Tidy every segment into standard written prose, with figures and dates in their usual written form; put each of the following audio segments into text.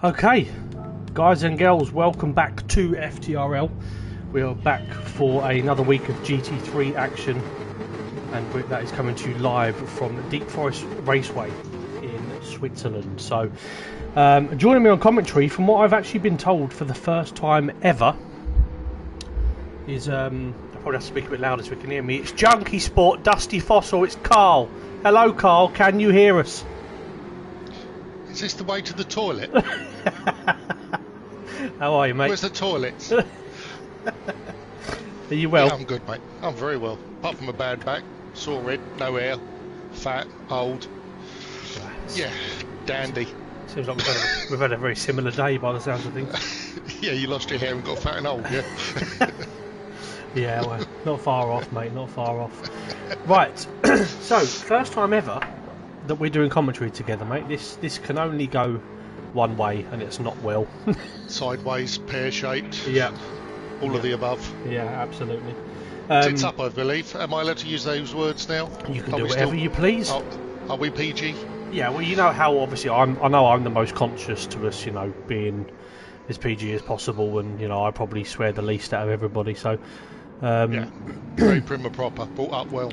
Okay, guys and girls, welcome back to FTRL. We are back for another week of GT3 action, and that is coming to you live from Deep Forest Raceway in Switzerland. So, joining me on commentary, from what I've actually been told for the first time ever, is I probably have to speak a bit louder so we can hear me. It's Junkie Sport, Dusty Fossil. It's Carl. Hello, Carl. Can you hear us? Is this the way to the toilet? How are you, mate? Where's the toilet? Are you well? Yeah, I'm good, mate. I'm very well. Apart from a bad back, sore head, no hair, fat, old. Yeah, dandy. Seems like we've had a very similar day by the sounds of things. Yeah, you lost your hair and got fat and old, yeah? Yeah, well, not far off, mate, not far off. Right, so, first time ever that we're doing commentary together, mate. This can only go one way, and it's not well. Sideways, pear-shaped. Yeah. All of the above. Yeah, absolutely. Tits up, I believe. Am I allowed to use those words now? You can do whatever you please. Are we PG? Yeah, well, you know how obviously I know I'm the most conscious to us, you know, being as PG as possible, and you know I probably swear the least out of everybody. So, yeah, very prim and proper, brought up well.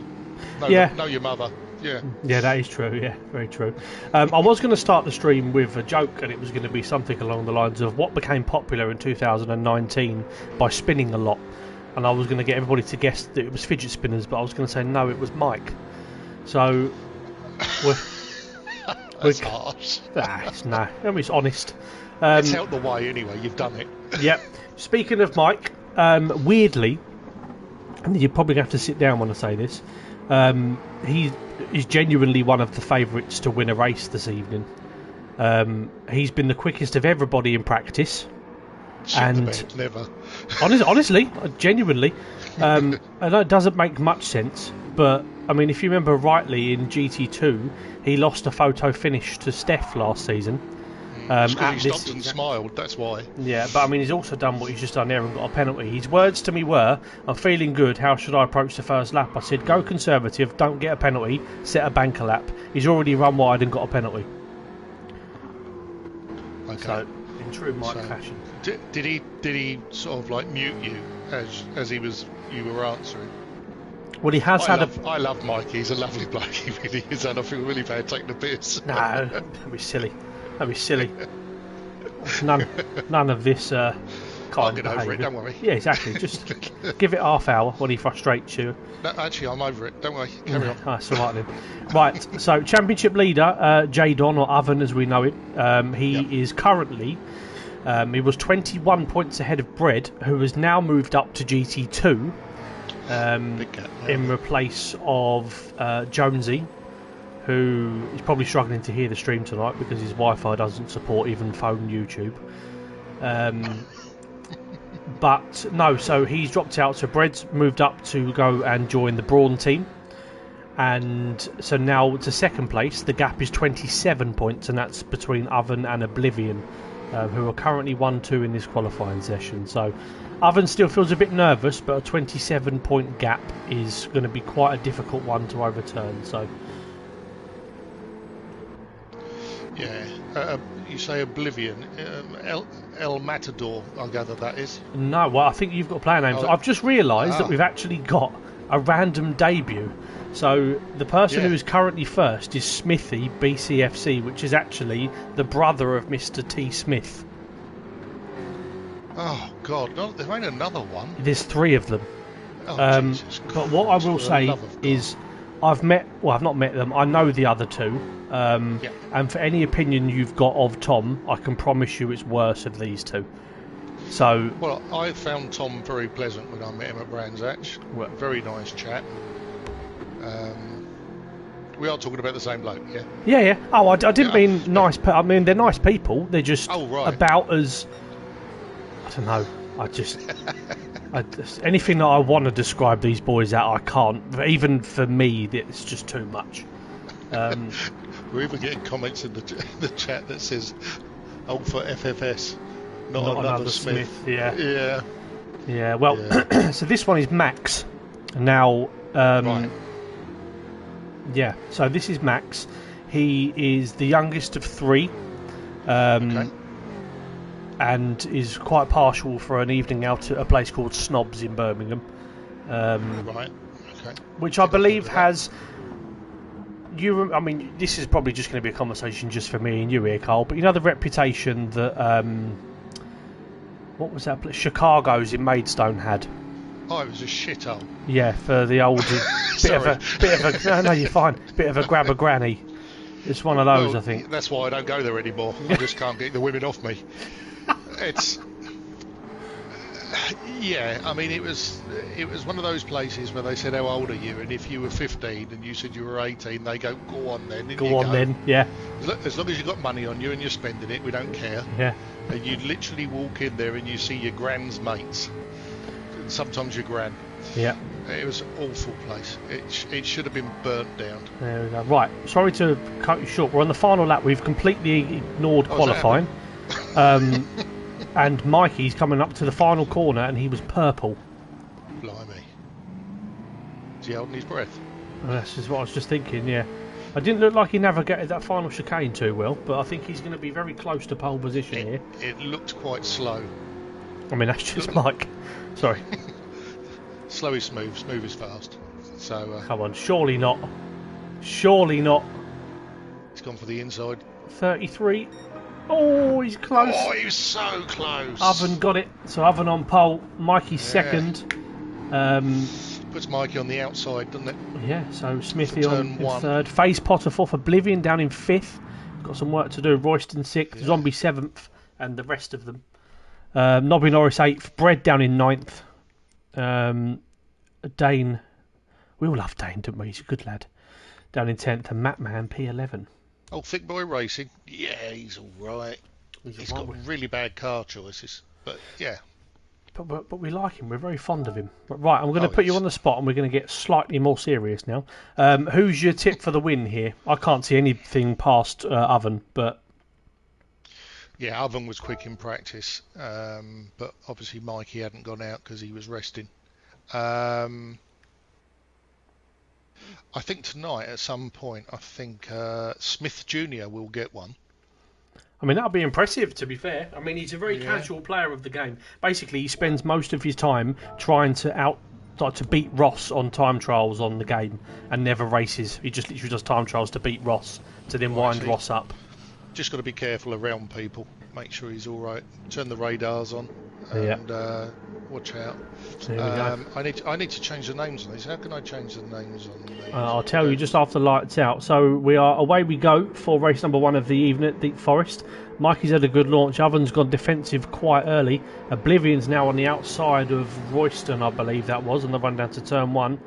Know your mother. Yeah. Yeah, that is true. Yeah, very true. I was going to start the stream with a joke, and it was going to be something along the lines of what became popular in 2019 by spinning a lot. And I was going to get everybody to guess that it was fidget spinners, but I was going to say no, it was Mike. So that's harsh. No, it's honest. It's out the way anyway. You've done it. Yep. Speaking of Mike, weirdly, and you're probably going to have to sit down when I say this. He is genuinely one of the favourites to win a race this evening. He's been the quickest of everybody in practice. Never. honestly, genuinely. I know it doesn't make much sense, but I mean, if you remember rightly, in GT2, he lost a photo finish to Steph last season. Because he stopped and smiled, that's why. Yeah, but I mean, he's also done what he's just done there and got a penalty. His words to me were, I'm feeling good, how should I approach the first lap? I said, go conservative, don't get a penalty, set a banker lap. He's already run wide and got a penalty. Okay. So, in true Mike fashion. Did he sort of like mute you as you were answering? Well, he has I love Mike, he's a lovely bloke, he really is, and I feel really bad taking the piss. No, that'd be silly. That'd be silly. None of this kind I'll get over it, don't worry. Yeah, exactly. Just give it half hour when he frustrates you. No, actually, I'm over it. Don't worry. Carry on. That's all right then. Right, so championship leader, Jadon, or Oven as we know it, he is currently, he was 21 points ahead of Bread, who has now moved up to GT2 in replace of Jonesy, who is probably struggling to hear the stream tonight because his Wi-Fi doesn't support even phone YouTube. But no, so he's dropped out. So Bread's moved up to go and join the Brawn team, and so now to second place. The gap is 27 points, and that's between Oven and Oblivion, who are currently 1-2 in this qualifying session. So Oven still feels a bit nervous, but a 27-point gap is going to be quite a difficult one to overturn. So. Yeah, you say Oblivion, El Matador, I gather that is. No, well, I think you've got player names. I've just realised that we've actually got a random debut. So the person who is currently first is Smithy BCFC, which is actually the brother of Mr. T. Smith. Oh, God, no, there ain't another one. There's 3 of them. Oh, Jesus Christ. But what I will say is I've not met them, I know the other 2. And for any opinion you've got of Tom, I can promise you it's worse of these 2. So, well, I found Tom very pleasant when I met him at Brands Hatch. Very nice chat. We are talking about the same bloke, yeah? Yeah. Oh, I didn't mean nice. I mean, they're nice people. They're just about as, I don't know. I just anything that I want to describe these boys at, I can't. Even for me, it's just too much. We're even getting comments in the chat that says, "Oh, for FFS, not another Smith." Yeah. Well, so this one is Max. Now, right. Yeah. So this is Max. He is the youngest of 3. and is quite partial for an evening out at a place called Snobs in Birmingham. Right. Okay. Which I believe has. I mean, this is probably just going to be a conversation just for me and you here, Carl. But you know the reputation that what was that place? Chicago's in Maidstone had. Oh, it was a shithole. Yeah, for the old bit of a. No, you're fine. Bit of a grab a granny. It's one of those, well, I think. That's why I don't go there anymore. I just can't get the women off me. It's. Yeah, I mean, it was one of those places where they said, how old are you? And if you were 15 and you said you were 18, they go, go on then. Go on then, yeah. As long as you've got money on you and you're spending it, we don't care. Yeah. And you'd literally walk in there and you see your gran's mates. And sometimes your gran. Yeah. It was an awful place. It should have been burnt down. There we go. Right, sorry to cut you short. We're on the final lap. We've completely ignored qualifying. And Mikey's coming up to the final corner and he was purple. Blimey. Is he holding his breath? This is what I was just thinking, yeah. I didn't look like he navigated that final chicane too well, but I think he's going to be very close to pole position here. It looked quite slow. I mean, that's just Mike. Sorry. Slow is smooth, smooth is fast. So come on, surely not. Surely not. He's gone for the inside. 33. Oh, he's close. Oh, he was so close. Oven got it. So Oven on pole. Mikey's second. Puts Mikey on the outside, doesn't it? Yeah, so Smithy on in third. Face Potter fourth. Oblivion down in fifth. Got some work to do. Royston sixth. Yeah. Zombie seventh. And the rest of them. Nobby Norris eighth. Bread down in ninth. Dane. We all love Dane, don't we? He's a good lad. Down in 10th. And Mattman P11. Oh, Thick Boy Racing. Yeah, he's all right. He's got really bad car choices, but yeah. But we like him. We're very fond of him. Right, I'm going to put you on the spot, and we're going to get slightly more serious now. Who's your tip for the win here? I can't see anything past Oven, but yeah, Oven was quick in practice, but obviously Mikey hadn't gone out because he was resting. I think tonight at some point, I think Smith Jr. will get one. I mean, that would be impressive, to be fair. I mean, he's a very casual player of the game. Basically, he spends most of his time trying to beat Ross on time trials on the game and never races. He just literally does time trials to beat Ross, to then wind Ross up. Just got to be careful around people. Make sure he's all right. Turn the radars on and watch out. I need to change the names on these. How can I change the names on these? I'll tell you just after lights out. So away we go for race number 1 of the evening at Deep Forest. Mikey's had a good launch. Oven's gone defensive quite early. Oblivion's now on the outside of Royston, I believe that was, on the run down to turn 1.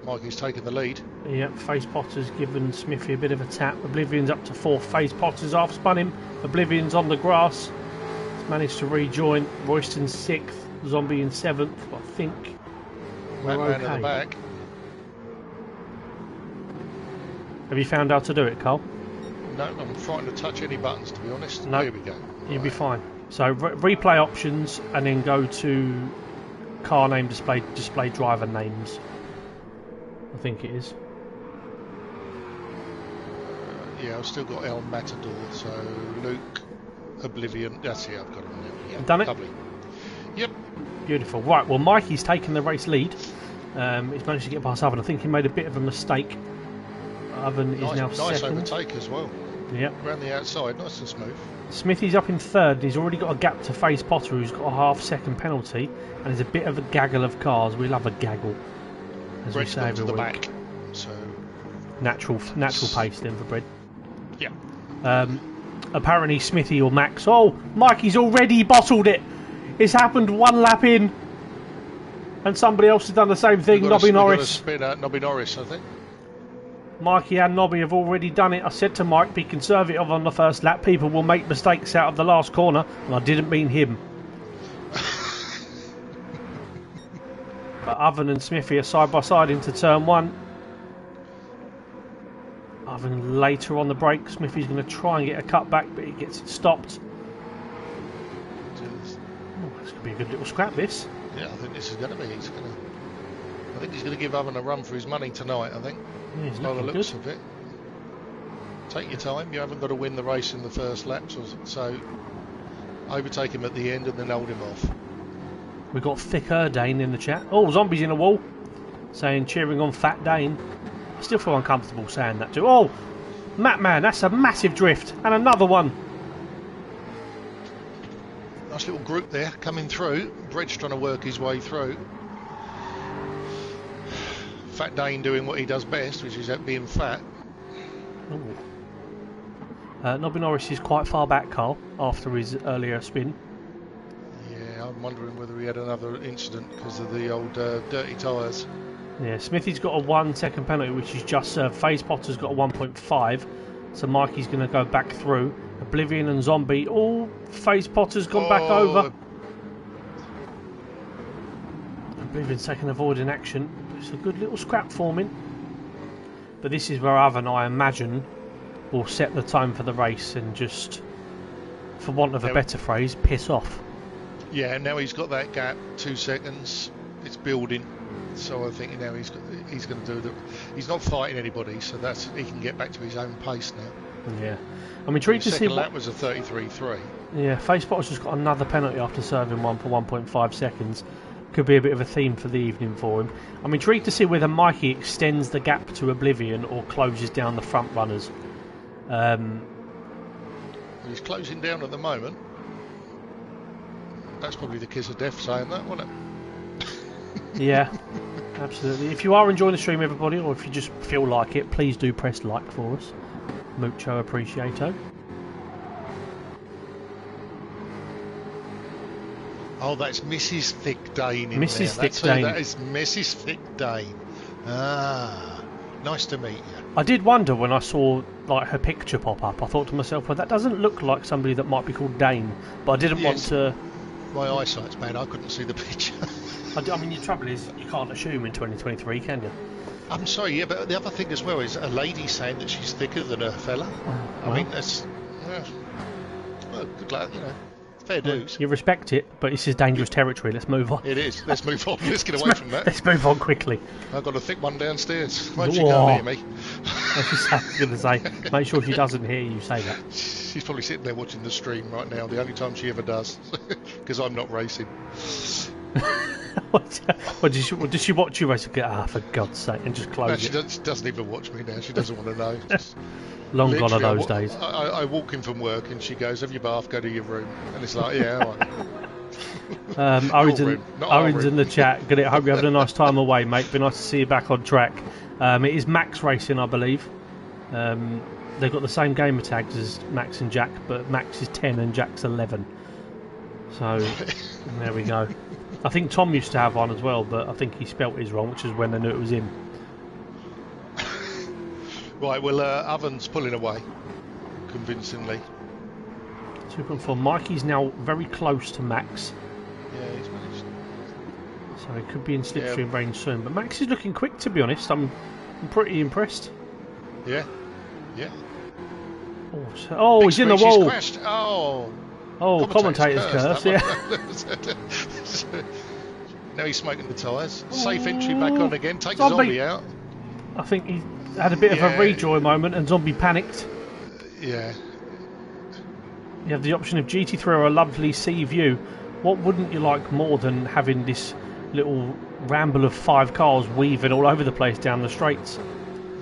Mikey's taken the lead. Yep, Face Potter's given Smithy a bit of a tap. Oblivion's up to 4th. Face Potter's half spun him. Oblivion's on the grass. He's managed to rejoin. Royston's 6th. Zombie in 7th. I think we're okay. At the back. Have you found out to do it, Carl? No, I'm frightened to touch any buttons, to be honest. No. Here we go. You'll be fine. So replay options and then go to car name display driver names. I think it is. Yeah, I've still got El Matador, so Luke, Oblivion. That's it, I've got them now. Yeah, done it? Lovely. Yep. Beautiful. Right, well, Mikey's taken the race lead. He's managed to get past Oven. I think he made a bit of a mistake. Oven is now nice second. Nice overtake as well. Yep. Around the outside, nice and smooth. Smithy's up in 3rd. He's already got a gap to Face Potter, who's got a half-second penalty. And there's a bit of a gaggle of cars. We love a gaggle. As we say every week. Back, so natural pace then for Bread. Yeah. Apparently Smithy or Max. Oh, Mikey's already bottled it. It's happened 1 lap in, and somebody else has done the same thing. Nobby Norris. Nobby Norris, I think. Mikey and Nobby have already done it. I said to Mike, be conservative on the first lap. People will make mistakes out of the last corner, and I didn't mean him. But Oven and Smithy are side by side into turn 1. Oven later on the brake. Smithy's going to try and get a cut back, but he gets it stopped. This could be a good little scrap, this. Yeah, I think this is going to be. I think he's going to give Oven a run for his money tonight, I think. Yeah, he's by the looks good. of it. Take your time. You haven't got to win the race in the first lap, so Overtake him at the end and then hold him off. We've got Thicker Dane in the chat. Oh, Zombies in the wall. Saying cheering on Fat Dane. I still feel uncomfortable saying that too. Oh, Matt Man, that's a massive drift. And another one. Nice little group there coming through. Brett's trying to work his way through. Fat Dane doing what he does best, which is being fat. Nobby Norris is quite far back, Carl, after his earlier spin. Yeah, I'm wondering whether he had another incident because of the old dirty tyres. Yeah, Smithy's got a 1 second penalty, which is just served. FaZe Potter's got a 1.5, so Mikey's going to go back through. Oblivion and Zombie. Oh, FaZe Potter's gone back over. Oblivion's taking avoiding action. It's a good little scrap forming. But this is where Oven, I imagine, will set the tone for the race and just, for want of a better phrase, piss off. Yeah, now he's got that gap, 2 seconds. It's building. So I think now he's going to do the. He's not fighting anybody, so that's he can get back to his own pace now. Yeah, I'm intrigued to see. Second lap was a 33.3. Yeah, FaZe Potter's just got another penalty after serving one for 1.5 seconds. Could be a bit of a theme for the evening for him. I'm intrigued to see whether Mikey extends the gap to Oblivion or closes down the front runners. He's closing down at the moment. That's probably the kiss of death saying that, wasn't it? Yeah, absolutely. If you are enjoying the stream, everybody, or if you just feel like it, please do press like for us. Mucho appreciato. Oh, that's Mrs. Thick Dane in Mrs. there. Thick Dane. That is Mrs. Thick Dane. Ah, nice to meet you. I did wonder when I saw like her picture pop up. I thought to myself, well, that doesn't look like somebody that might be called Dane. But I didn't want to. My eyesight's bad. I couldn't see the picture. I mean, the trouble is, you can't assume in 2023, can you? I'm sorry, yeah, but the other thing as well is a lady saying that she's thicker than a fella. I mean, that's well, good luck, you know. Fair dues. You respect it, but this is dangerous territory. Let's move on. It is. Let's move on. Let's get away from that. Let's move on quickly. I've got a thick one downstairs. Won't she go near me? I was going to say, make sure she doesn't hear you say that. She's probably sitting there watching the stream right now. The only time she ever does, because I'm not racing. What does she watch you race? Ah, for God's sake, and just close she doesn't even watch me now. She doesn't want to know. Long gone are those days. I walk in from work and she goes, "Have your bath, go to your room," and it's like, yeah. Owen's in the chat. Good. I hope you're having a nice time away, mate. Be nice to see you back on track. It is Max Racing, I believe. They've got the same gamer tags as Max and Jack, but Max is 10 and Jack's 11. So there we go. I think Tom used to have one as well, but I think he spelt his wrong, which is when they knew it was him. Right, well, Oven's pulling away convincingly. 2.4. Mikey's now very close to Max. Yeah, he's managed. So he could be in slipstream range soon. But Max is looking quick, to be honest. I'm pretty impressed. Yeah, yeah. Oh, he's in the wall. Crashed. Oh, commentator's curse, yeah. Now he's smoking the tyres. Safe entry back on again. Take the zombie out. I think he had a bit of a rejoy moment and Zombie panicked. Yeah. You have the option of GT3 or a lovely sea view. What wouldn't you like more than having this little ramble of 5 cars weaving all over the place down the straights?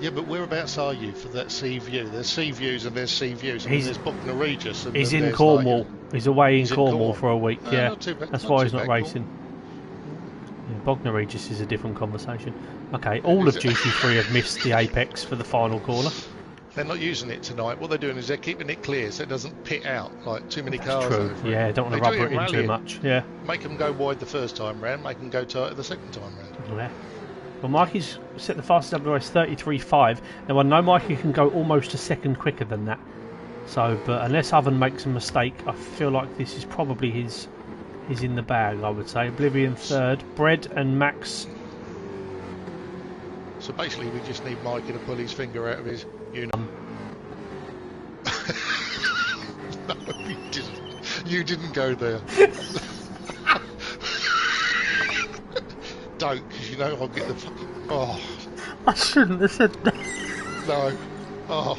Yeah, but whereabouts are you for that sea view? There's sea views and there's sea views. There's Bognor Regis. He's in Cornwall. He's away in Cornwall for a week. Yeah, not too bad. That's why he's not racing. Yeah, Bognor Regis is a different conversation. Okay, all of GT3 have missed the apex for the final corner. They're not using it tonight. What they're doing is they're keeping it clear so it doesn't pit out like too many cars. True. Over yeah, it. Don't want to rubber it in too much. Yeah. Make them go wide the first time round. Make them go tight the second time round. Yeah. Well, Mikey's set the fastest WS 33.5. Now I know Mikey can go almost a second quicker than that. So, but unless Oven makes a mistake, I feel like this is probably his in the bag. I would say Oblivion third, Bread and Max. So basically, we just need Mikey to pull his finger out of his uniform. No, you didn't. You didn't go there. Don't, because you know I'll get the fucking. Oh. I shouldn't have said that. No. Oh.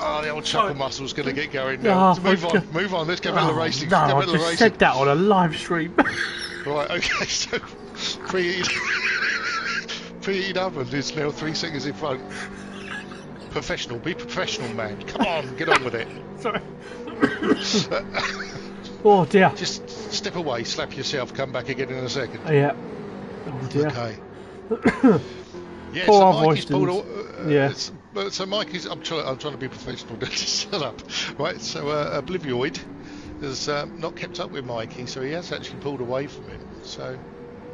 Oh, the old chuckle muscle's going to get going now. Oh, move on. Let's get back to the racing. No, Get back I to the just racing. said that on a live stream. Right, okay, so preheated oven is now 3 seconds in front. Professional, be professional, man. Come on, get on with it. Sorry. Oh dear. Just step away, slap yourself, come back again in a second. Yeah. Oh dear. Okay. Yeah, Poor so old Mikey's pulled yeah. So Mikey's, I'm trying to be professional, don't shut up. Right, so Oblivioid has not kept up with Mikey, so he has actually pulled away from him. So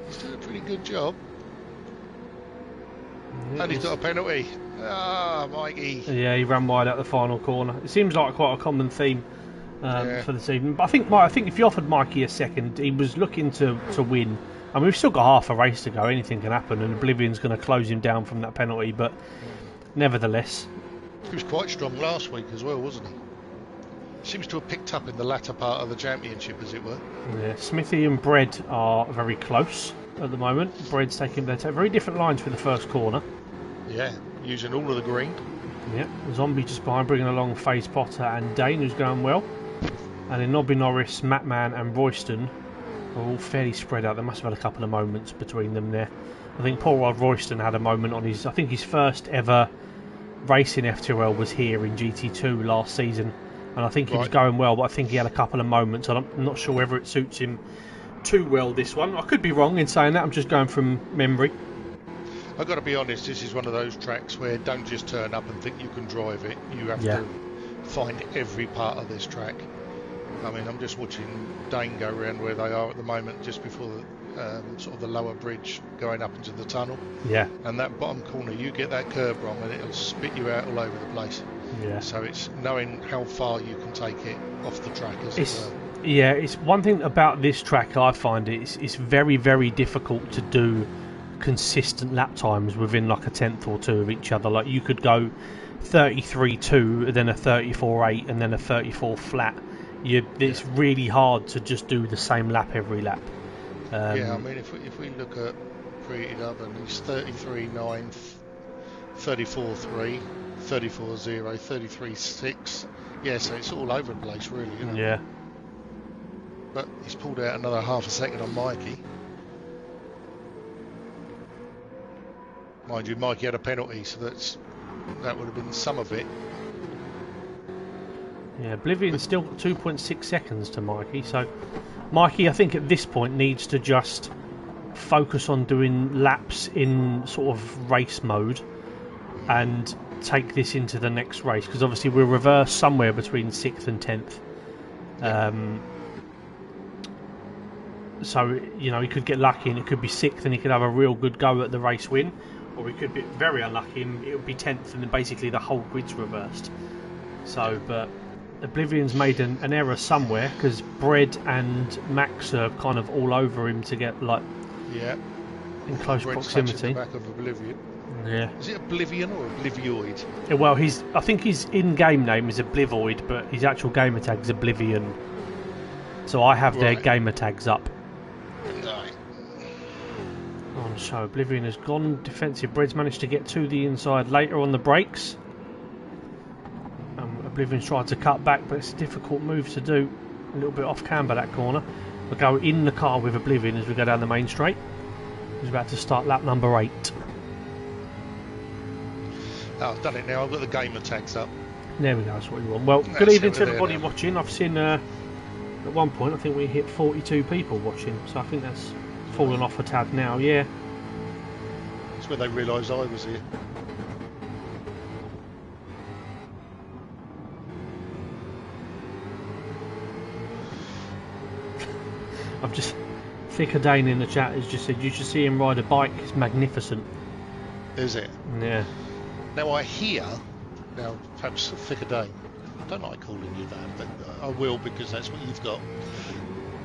he's doing a pretty good job. Yeah, and he's got a penalty. Ah, Mikey. Yeah, he ran wide out the final corner. It seems like quite a common theme for this evening. But I think if you offered Mikey a second, he was looking to win. I mean, we've still got half a race to go. Anything can happen, and Oblivion's going to close him down from that penalty. But nevertheless, he was quite strong last week as well, wasn't he? Seems to have picked up in the latter part of the championship, as it were. Yeah, Smithy and Bread are very close at the moment. Bread's taking their very different lines for the first corner. Yeah, using all of the green. Yeah, Zombie just behind, bringing along FaZe Potter and Dane, who's going well. And then Nobby Norris, Matman and Royston are all fairly spread out. They must have had a couple of moments between them there. I think poor old Royston had a moment on his... I think his first ever race in FTRL was here in GT2 last season. And I think he was going well, but I think he had a couple of moments. And I'm not sure whether it suits him too well, this one. I could be wrong in saying that. I'm just going from memory. I've got to be honest, this is one of those tracks where don't just turn up and think you can drive it. You have to find every part of this track. I mean, I'm just watching Dane go around where they are at the moment, just before the, sort of the lower bridge going up into the tunnel. Yeah. And that bottom corner, you get that curb wrong and it'll spit you out all over the place. Yeah. So it's knowing how far you can take it off the track as well. Yeah, it's one thing about this track I find it's very, very difficult to do consistent lap times within like a tenth or two of each other. Like you could go 33.2, then a 34.8, and then a 34 flat. It's really hard to just do the same lap every lap. Yeah, I mean, if we look at preheated oven, he's 33.9, 34.3, 34.0, 33.6. Yeah, so it's all over the place, really, isn't it? Yeah. But he's pulled out another half a second on Mikey. Mind you, Mikey had a penalty, so that would have been some of it. Yeah, Oblivion's still 2.6 seconds to Mikey, so Mikey, I think at this point, needs to just focus on doing laps in sort of race mode and take this into the next race, because obviously we'll reverse somewhere between 6th and 10th. So, you know, he could get lucky and it could be 6th and he could have a real good go at the race win, or he could be very unlucky and it would be 10th and then basically the whole grid's reversed. So, but Oblivion's made an error somewhere, because Bread and Max are kind of all over him to get like in close proximity. The back of Oblivion. Yeah. Is it Oblivion or Oblivioid? Yeah, well, I think his in-game name is Oblivoid, but his actual gamer tag is Oblivion. So I have their gamer tags up. Right. On show, Oblivion has gone defensive. Bread's managed to get to the inside later on the brakes. Oblivion's tried to cut back, but it's a difficult move to do. A little bit off camber that corner. We'll go in the car with Oblivion as we go down the main straight. He's about to start lap number 8. Oh, I've done it now. I've got the gamer tags up. There we go. That's what we want. Well, good evening to everybody watching. I've seen at one point I think we hit 42 people watching, so I think that's fallen off a tad now. Yeah. That's when they realised I was here. I've just... Thicker Dane in the chat has just said you should see him ride a bike. It's magnificent. Is it? Yeah. Now I hear... Now, perhaps Thicker Dane. I don't like calling you that, but I will because that's what you've got.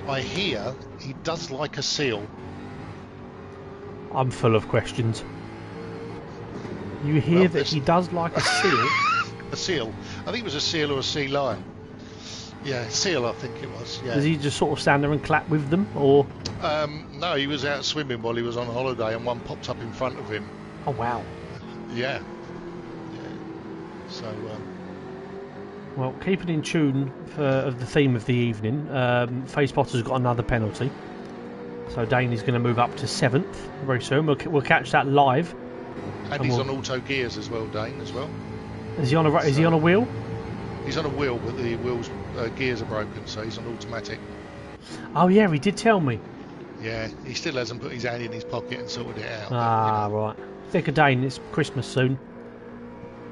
I hear he does like a seal. I'm full of questions. You hear that he does like a seal? A seal. I think it was a seal or a sea lion. Yeah, seal I think it was. Yeah. Does he just sort of stand there and clap with them, or? No, he was out swimming while he was on holiday and one popped up in front of him. Oh wow. Yeah. So Well, keeping in tune of the theme of the evening, Face Potter's got another penalty. So Dane is going to move up to 7th very soon. We'll catch that live. And he's on auto gears as well, Dane, as well. Is he on a wheel? He's on a wheel, but the wheels gears are broken, so he's on automatic. Oh yeah, he did tell me. Yeah, he still hasn't put his hand in his pocket and sorted it out. Ah, right. Think of Dane, it's Christmas soon.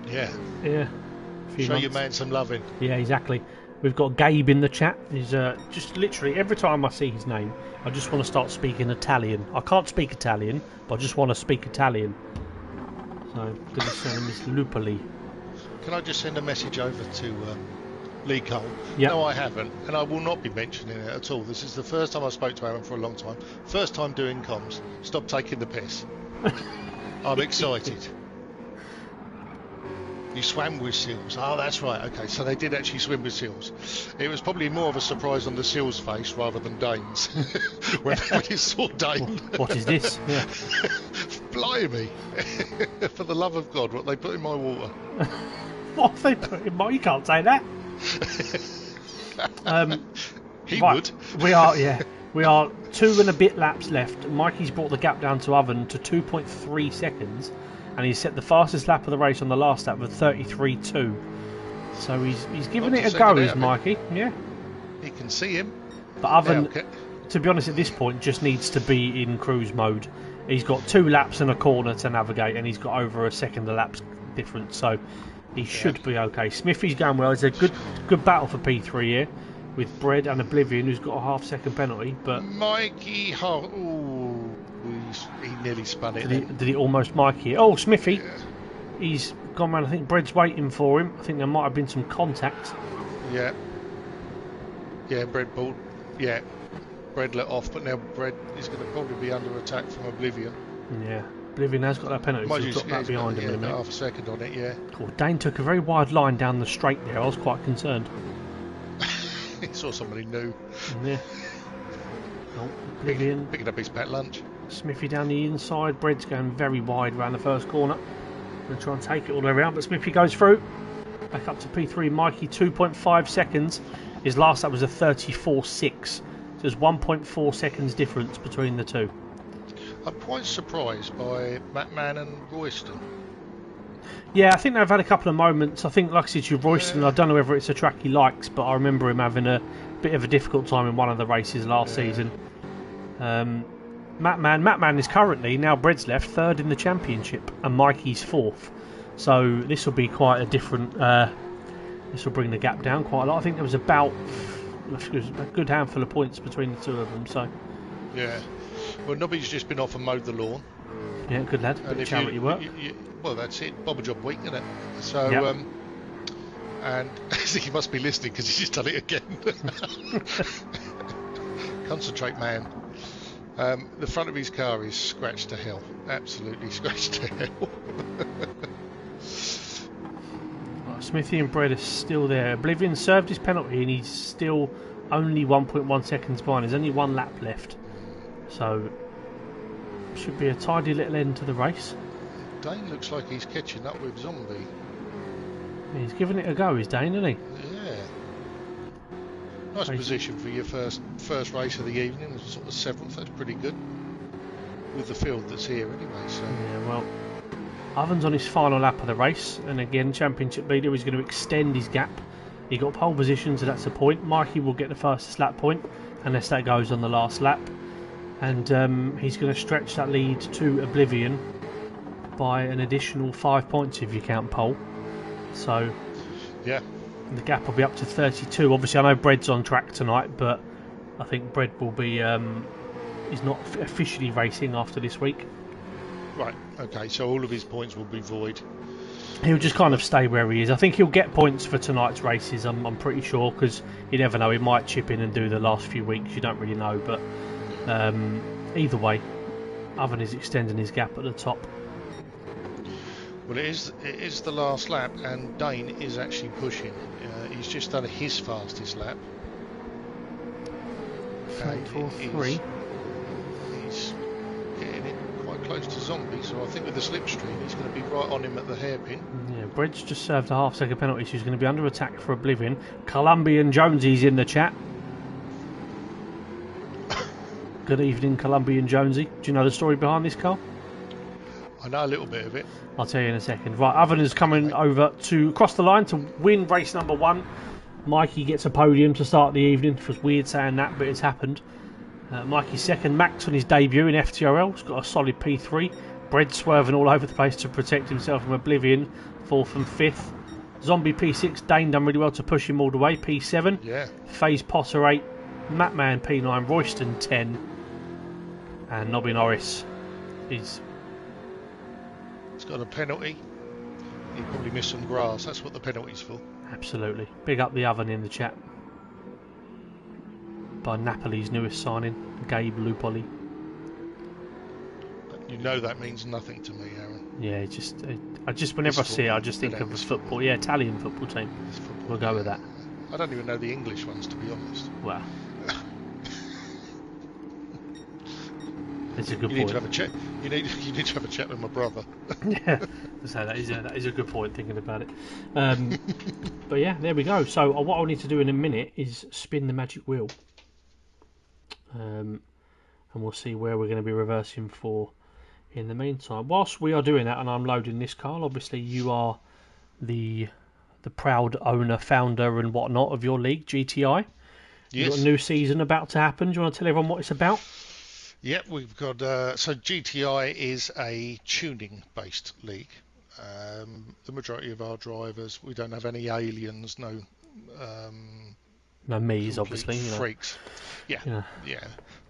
Yeah. Yeah. Show your man some loving. Yeah, exactly. We've got Gabe in the chat. He's just literally every time I see his name, I just want to start speaking Italian. I can't speak Italian, but I just want to speak Italian. So, because his name is Lupoli. Can I just send a message over to Lee Cole? Yep. No, I haven't, and I will not be mentioning it at all. This is the first time I spoke to Aaron for a long time. First time doing comms. Stop taking the piss. I'm excited. You swam with seals. Oh, that's right. Okay, so they did actually swim with seals. It was probably more of a surprise on the seal's face rather than Dane's when he saw Dane. What is this? Yeah. Blimey! For the love of God, what they put in my water. What have they put in my? You can't say that. He right, would. We are 2 and a bit laps left. Mikey's brought the gap down to Oven to 2.3 seconds. And he's set the fastest lap of the race on the last lap with 33.2. So he's giving it a go, is Mikey. Yeah. You can see him. But Oven, to be honest, at this point, just needs to be in cruise mode. He's got 2 laps and a corner to navigate, and he's got over a second a lap's difference. So he should be okay. Smithy's going well. It's a good battle for P3 here with Bread and Oblivion, who's got a half-second penalty. But Mikey, he nearly spun it. Did he almost Mikey? Oh, Smithy. Yeah. He's gone round. I think Bread's waiting for him. I think there might have been some contact. Yeah. Yeah, Bread pulled. Yeah. Bread let off, but now Bread is going to probably be under attack from Oblivion. Yeah. Oblivion has got that penalty. So he's got that behind him in a minute. Half a second on it, yeah. Cool. Dane took a very wide line down the straight there. I was quite concerned. He saw somebody new. Yeah. Oh, Oblivion. Picking up his pet lunch. Smithy down the inside. Bread's going very wide around the first corner. Going to try and take it all the way around, but Smithy goes through. Back up to P3. Mikey, 2.5 seconds. His last lap was a 34.6. So there's 1.4 seconds difference between the two. I'm quite surprised by Mattman and Royston. Yeah, I think they've had a couple of moments. I think, like I said to Royston, I don't know whether it's a track he likes, but I remember him having a bit of a difficult time in one of the races last season. Mattman is currently, now Bread's left, 3rd in the championship, and Mikey's 4th. So this will be quite a different. This will bring the gap down quite a lot. I think there was about a good handful of points between the two of them. So yeah, well, Nobby's just been off and mowed the lawn. Yeah, good lad. Bit of charity work. Well, that's it. Bobber job week, isn't it? So and he must be listening because he's just done it again. Concentrate, man. The front of his car is scratched to hell. Absolutely scratched to hell. Smithy and Bread are still there. Oblivion served his penalty and he's still only 1.1 seconds behind. There's only 1 lap left. So, should be a tidy little end to the race. Dane looks like he's catching up with Zombie. He's giving it a go, is Dane, isn't he? Yeah. Nice position for your first race of the evening, sort of 7th. That's pretty good with the field that's here anyway. So yeah, well, Oven's on his final lap of the race, and again, championship leader is going to extend his gap. He got pole position, so that's a point. Mikey will get the fastest lap point, unless that goes on the last lap, and he's going to stretch that lead to Oblivion by an additional 5 points if you count pole. So yeah. The gap will be up to 32. Obviously, I know Bread's on track tonight, but I think Bread will be. He's not officially racing after this week. Right. Okay. So all of his points will be void. He'll just kind of stay where he is. I think he'll get points for tonight's races. I'm pretty sure, because you never know. He might chip in and do the last few weeks. You don't really know, but either way, Oven is extending his gap at the top. Well, it is the last lap, and Dane is actually pushing. He's just done his fastest lap. 3:43. He's getting it quite close to Zombie, so I think with the slipstream he's going to be right on him at the hairpin. Yeah, Bridge just served a half-second penalty, so he's going to be under attack for Oblivion. Colombian Jonesy's in the chat. Good evening, Colombian Jonesy. Do you know the story behind this, Carl? I know a little bit of it. I'll tell you in a second. Right, Oven is coming over to cross the line to win race number 1. Mikey gets a podium to start the evening. It was weird saying that, but it's happened. Mikey's second. Max on his debut in FTRL. He's got a solid P3. Bread swerving all over the place to protect himself from Oblivion. 4th and 5th. Zombie P6. Dane done really well to push him all the way. P7. Yeah. FaZe Potter 8. Matman P9. Royston 10. And Nobby Norris is... He's got a penalty. He probably missed some grass. That's what the penalty's for. Absolutely. Big up the Oven in the chat. By Napoli's newest signing, Gabe Lupoli. You know that means nothing to me, Aaron. Yeah, I just whenever I see it, I just think of football. Yeah, Italian football team. We'll go with that. I don't even know the English ones, to be honest. Well, it's a good point. You need to have a chat. You need to have a chat with my brother. Yeah, so that is a good point. Thinking about it, but yeah, there we go. So what I'll need to do in a minute is spin the magic wheel, and we'll see where we're going to be reversing for. In the meantime, whilst we are doing that, and I'm loading this, Carl, obviously you are the proud owner, founder, and whatnot of your league, GTI. You've got a new season about to happen. Do you want to tell everyone what it's about? Yep, we've got so GTI is a tuning-based league. The majority of our drivers, we don't have any aliens, no me's obviously, freaks. Yeah.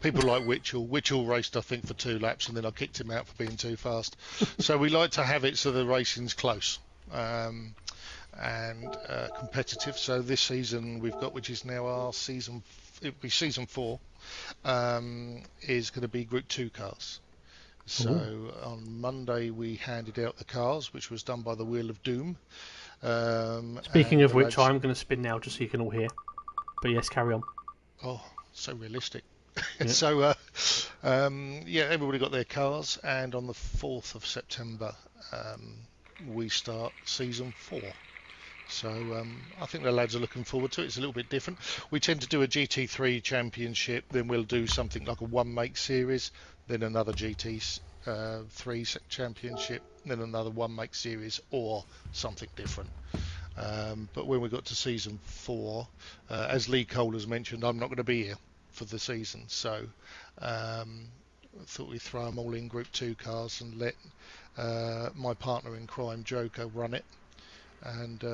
People like Witchell. Witchell raced, I think, for 2 laps, and then I kicked him out for being too fast. So we like to have it so the racing's close and competitive. So this season we've got, which is now our season, it'll be season 4. Is going to be Group 2 cars. So on Monday we handed out the cars, which was done by the Wheel of Doom. Speaking of which, I'm going to spin now just so you can all hear. But yes, carry on. Oh, so realistic. Yeah. So everybody got their cars, and on the 4th of September we start season 4. So I think the lads are looking forward to it. It's a little bit different. We tend to do a GT3 championship, then we'll do something like a one-make series, then another GT3 championship, then another one-make series, or something different. But when we got to season 4, as Lee Cole has mentioned, I'm not going to be here for the season, so I thought we'd throw them all in Group 2 cars and let my partner in crime, Joker, run it. And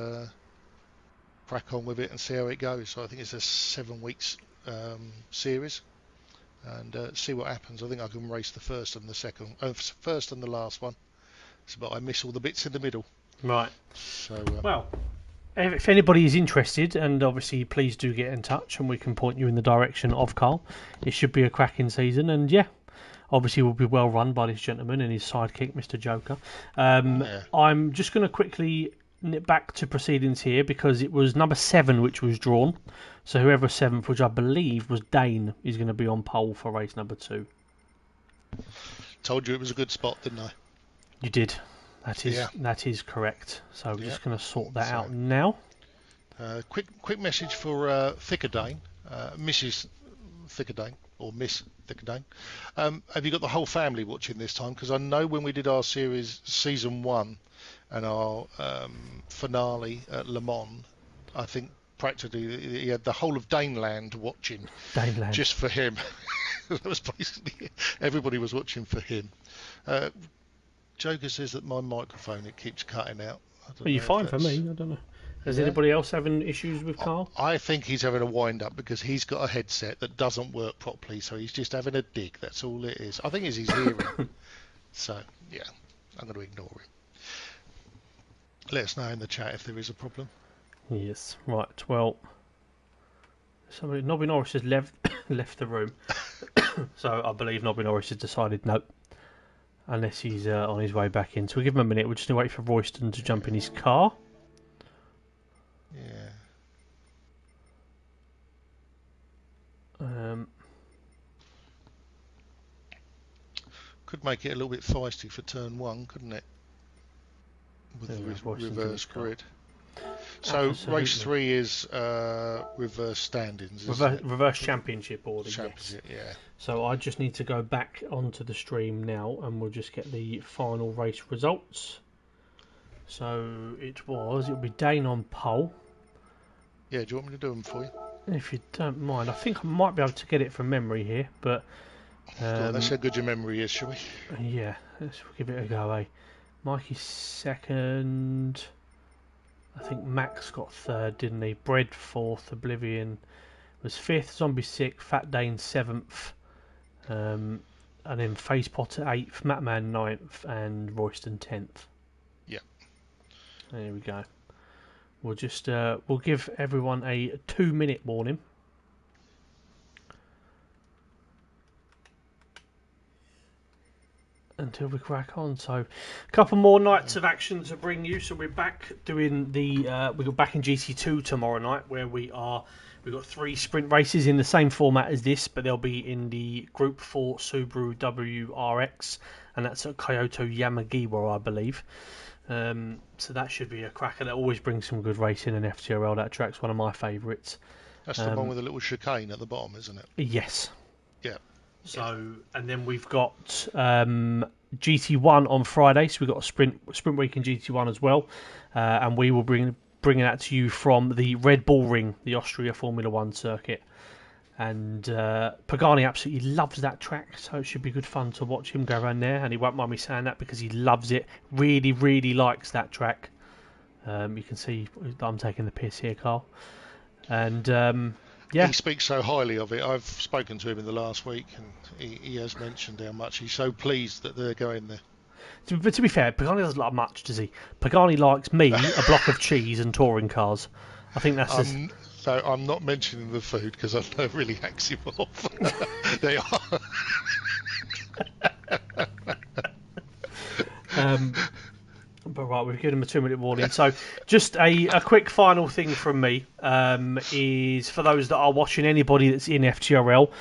crack on with it and see how it goes. So I think it's a 7 weeks series, and see what happens. I think I can race the first and the last one. But I miss all the bits in the middle. Right. So well, if anybody is interested, and obviously please do get in touch, and we can point you in the direction of Carl. It should be a cracking season, and yeah. Obviously, will be well run by this gentleman and his sidekick, Mr. Joker. I'm just going to quickly nip back to proceedings here because it was number 7 which was drawn. So whoever was 7th, which I believe was Dane, is going to be on pole for race number 2. Told you it was a good spot, didn't I? You did. That is correct. So we're just going to sort that out now. Quick message for Thickerdane, Mrs. Thickerdane, or Miss Thickerdane. Have you got the whole family watching this time? Because I know when we did our series, season 1, and our finale at Le Mans, I think practically he had the whole of Daneland watching. Daneland. Just for him. That was basically it. Everybody was watching for him. Joker says that my microphone, it keeps cutting out. Are you fine for me? I don't know. Is anybody else having issues with Carl? I think he's having a wind-up because he's got a headset that doesn't work properly, so he's just having a dig. That's all it is. I think it's his hearing. So, yeah, I'm going to ignore him. Let us know in the chat if there is a problem. Yes, right. Well, Nobby Norris has left the room, so I believe Nobby Norris has decided no, unless he's on his way back in. So we'll give him a minute. We're just going to wait for Royston to jump in his car. Yeah. Could make it a little bit feisty for turn 1, couldn't it? With the reverse grid. So Absolutely. race 3 is reverse standings, reverse championship order. Championship, yes. Yeah. So I just need to go back onto the stream now, and we'll just get the final race results. So it'll be Dane on pole. Yeah, do you want me to do them for you? If you don't mind, I think I might be able to get it from memory here, but let's see how good your memory is, shall we? Yeah, let's give it a go, eh? Mikey's second. I think Max got third, didn't he? Bread fourth, Oblivion was fifth, Zombie sixth, Fat Dane seventh, and then FacePotter eighth, Matman ninth, and Royston 10th. Yeah. There we go. We'll just we'll give everyone a 2-minute warning. Until we crack on. So a couple more nights of action to bring you. So we're back doing the we go back in GT2 tomorrow night, where we've got 3 sprint races in the same format as this, but they'll be in the Group 4 Subaru WRX, and that's at Kyoto Yamagiwa, I believe. So that should be a cracker. That always brings some good racing in FTRL. That track's one of my favourites. That's the one with a little chicane at the bottom, isn't it? Yes. Yeah. So, and then we've got GT1 on Friday, so we've got a sprint week in GT1 as well, and we will bringing that to you from the Red Bull Ring, the Austria Formula 1 circuit. And Pagani absolutely loves that track, so it should be good fun to watch him go around there, and he won't mind me saying that because he loves it, really, really likes that track. You can see I'm taking the piss here, Carl. And yeah. He speaks so highly of it. I've spoken to him in the last week, and he has mentioned how much he's so pleased that they're going there. But to be fair, Pagani doesn't like much, does he? Pagani likes me, a block of cheese, and touring cars. I think that's So I'm not mentioning the food because I know it really hacks him off. They are. But right, we've given him a 2-minute warning. So just a quick final thing from me is for those that are watching, anybody that's in FTRL,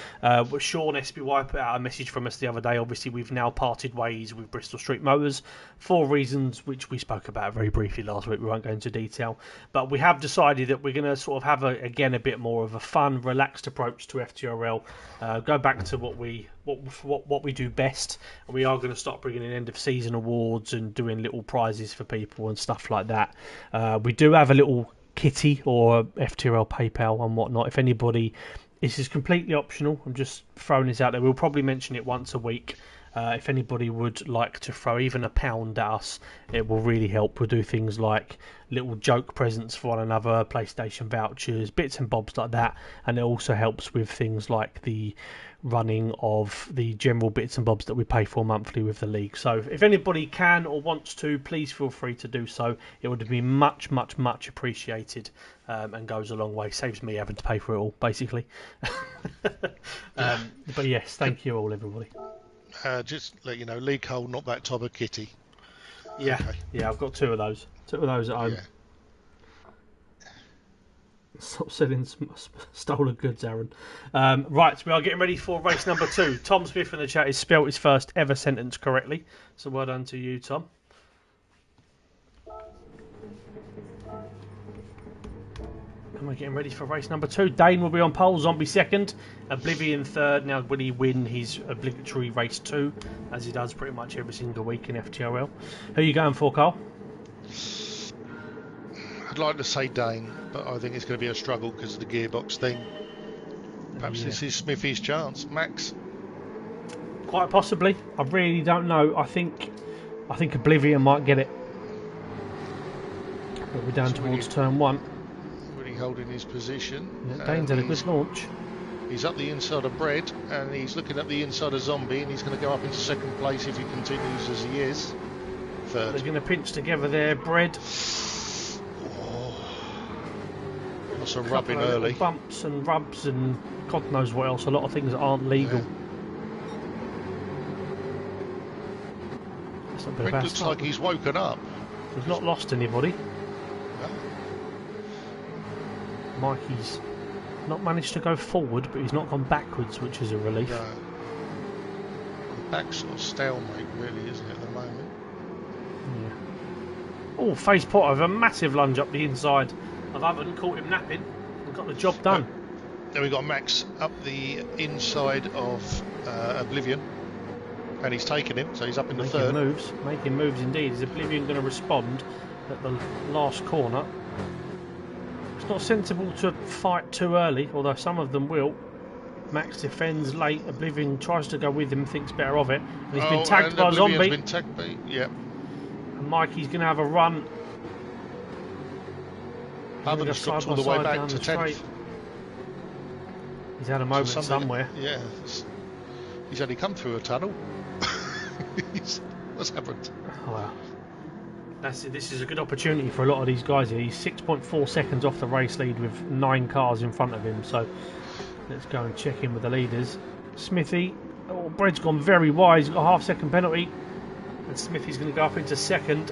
Sean SBY put out a message from us the other day. Obviously, we've now parted ways with Bristol Street Motors for reasons which we spoke about very briefly last week. We won't go into detail. But we have decided that we're going to sort of have, a bit more of a fun, relaxed approach to FTRL. Go back to what we do best, and we are going to start bringing in end of season awards and doing little prizes for people and stuff like that. We do have a little kitty or FTRL PayPal and whatnot. If anybody, this is completely optional. I'm just throwing this out there. We'll probably mention it once a week. If anybody would like to throw even £1 at us, it will really help. We'll do things like little joke presents for one another, PlayStation vouchers, bits and bobs like that, and it also helps with things like the running of the general bits and bobs that we pay for monthly with the league. So if anybody can or wants to, please feel free to do so. It would be much, much, much appreciated, and goes a long way. Saves me having to pay for it all, basically. But yes, thank you all, everybody. Just let you know, Lee Cole, not that type of kitty. Yeah, okay. Yeah, I've got 2 of those. 2 of those at home. Yeah. Stop selling stolen goods, Aaron. Right, we are getting ready for race number 2. Tom Smith in the chat has spelt his first ever sentence correctly. So well done to you, Tom. And we're getting ready for race number 2. Dane will be on pole, Zombie second, Oblivion third. Now, will he win his obligatory race 2, as he does pretty much every single week in FTRL? Who are you going for, Carl? I'd like to say Dane, but I think it's going to be a struggle because of the gearbox thing. Perhaps this is Smithy's chance. Max? Quite possibly. I really don't know. I think Oblivion might get it. But we're down towards turn 1. Really holding his position. Yeah, Dane's had a good launch. He's up the inside of Bread, and he's looking at the inside of Zombie, and he's going to go up into second place if he continues as he is. Third. They're going to pinch together there, Bread. Lots of rubbing early. Bumps and rubs and God knows what else. A lot of things that aren't legal. Yeah. Bread looks like he's woken up. He's not lost anybody. No. Mikey's not managed to go forward, but he's not gone backwards, which is a relief. No. back sort of stalemate, really, isn't it, at the moment? Yeah. Oh, Face Potter with a massive lunge up the inside of Oven, caught him napping and got the job done. Then we've got Max up the inside of Oblivion, and he's taken him, so he's up in the third. Making moves indeed. Is Oblivion going to respond at the last corner? It's not sensible to fight too early, although some of them will. Max defends late. Oblivion tries to go with him, thinks better of it. And he's been tagged by a zombie. Been tagged by, yeah. And Mikey's going to have a run. Oven's dropped all the way back to 10th. He's had a moment somewhere. Yeah. He's only come through a tunnel. What's happened? Oh, wow. This is a good opportunity for a lot of these guys here. He's 6.4 seconds off the race lead with 9 cars in front of him. So let's go and check in with the leaders. Smithy. Oh, Bread's gone very wide. He's got a half-second penalty. And Smithy's going to go up into second.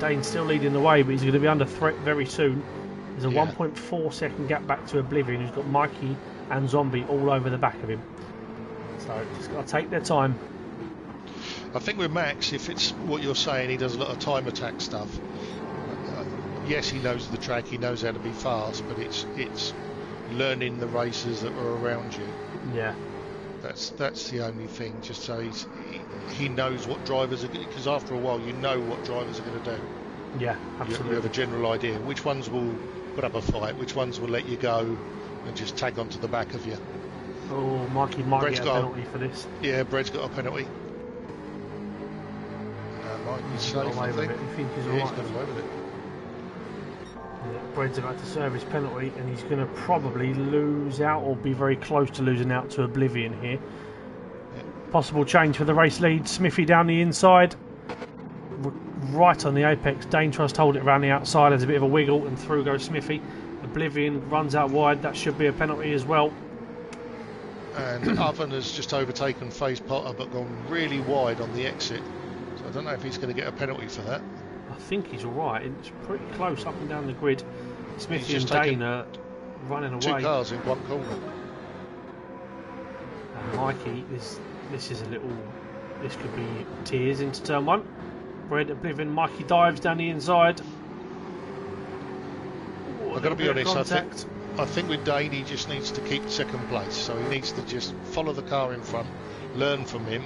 Dane's still leading the way, but he's going to be under threat very soon. There's a 1.4 second gap back to Oblivion, who's got Mikey and Zombie all over the back of him. So just got to take their time. I think with Max, if it's what you're saying, he does a lot of time attack stuff. Yes, he knows the track, he knows how to be fast, but it's learning the races that are around you. Yeah. That's the only thing. Just so he knows what drivers are, because after a while you know what drivers are going to do. Yeah, absolutely. You have a general idea which ones will put up a fight, which ones will let you go and just tag onto the back of you. Oh, Mikey might get a penalty for this. Yeah, Brett's got a penalty. Mikey's safe, I think. You think he's he's got away with it. Yeah, Brett's about to serve his penalty, and he's going to probably lose out or be very close to losing out to Oblivion here. Yeah. Possible change for the race lead. Smithy down the inside. Right on the apex. Dane tries to hold it around the outside. There's a bit of a wiggle, and through goes Smithy. Oblivion runs out wide. That should be a penalty as well. And Oven has just overtaken Face Potter, but gone really wide on the exit. So I don't know if he's going to get a penalty for that. I think he's alright. It's pretty close up and down the grid. Smithy and Dane are running away. 2 cars in one corner. And Mikey, this is a little... This could be tears into turn 1. Bread, Oblivion, Mikey dives down the inside. Ooh, I've got to be honest, I think with Dane he just needs to keep second place, so he needs to just follow the car in front, learn from him,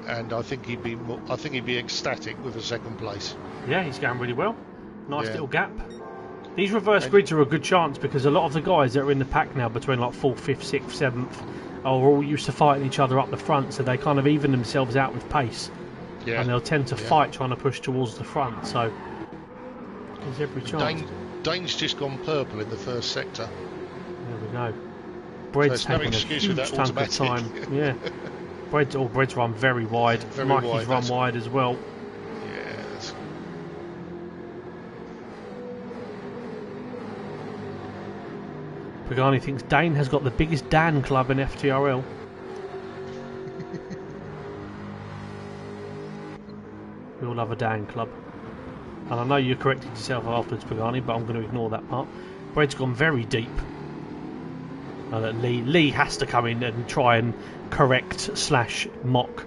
and I think he'd be ecstatic with a second place. Yeah, he's going really well. Nice little gap. These reverse grids are a good chance because a lot of the guys that are in the pack now between like 4th, 5th, 6th, 7th are all used to fighting each other up the front, so they kind of even themselves out with pace. Yeah. And they'll tend to fight trying to push towards the front, so there's every chance. Dane's just gone purple in the first sector. There we go. Bread's taking a huge chunk of time. Yeah. Bread's run very wide. Mikey's run wide as well. Yes. Pagani thinks Dane has got the biggest Dan club in FTRL. We all love a Dan club. And I know you corrected yourself afterwards, Pagani, but I'm going to ignore that part. Bread's gone very deep. Lee has to come in and try and correct / mock.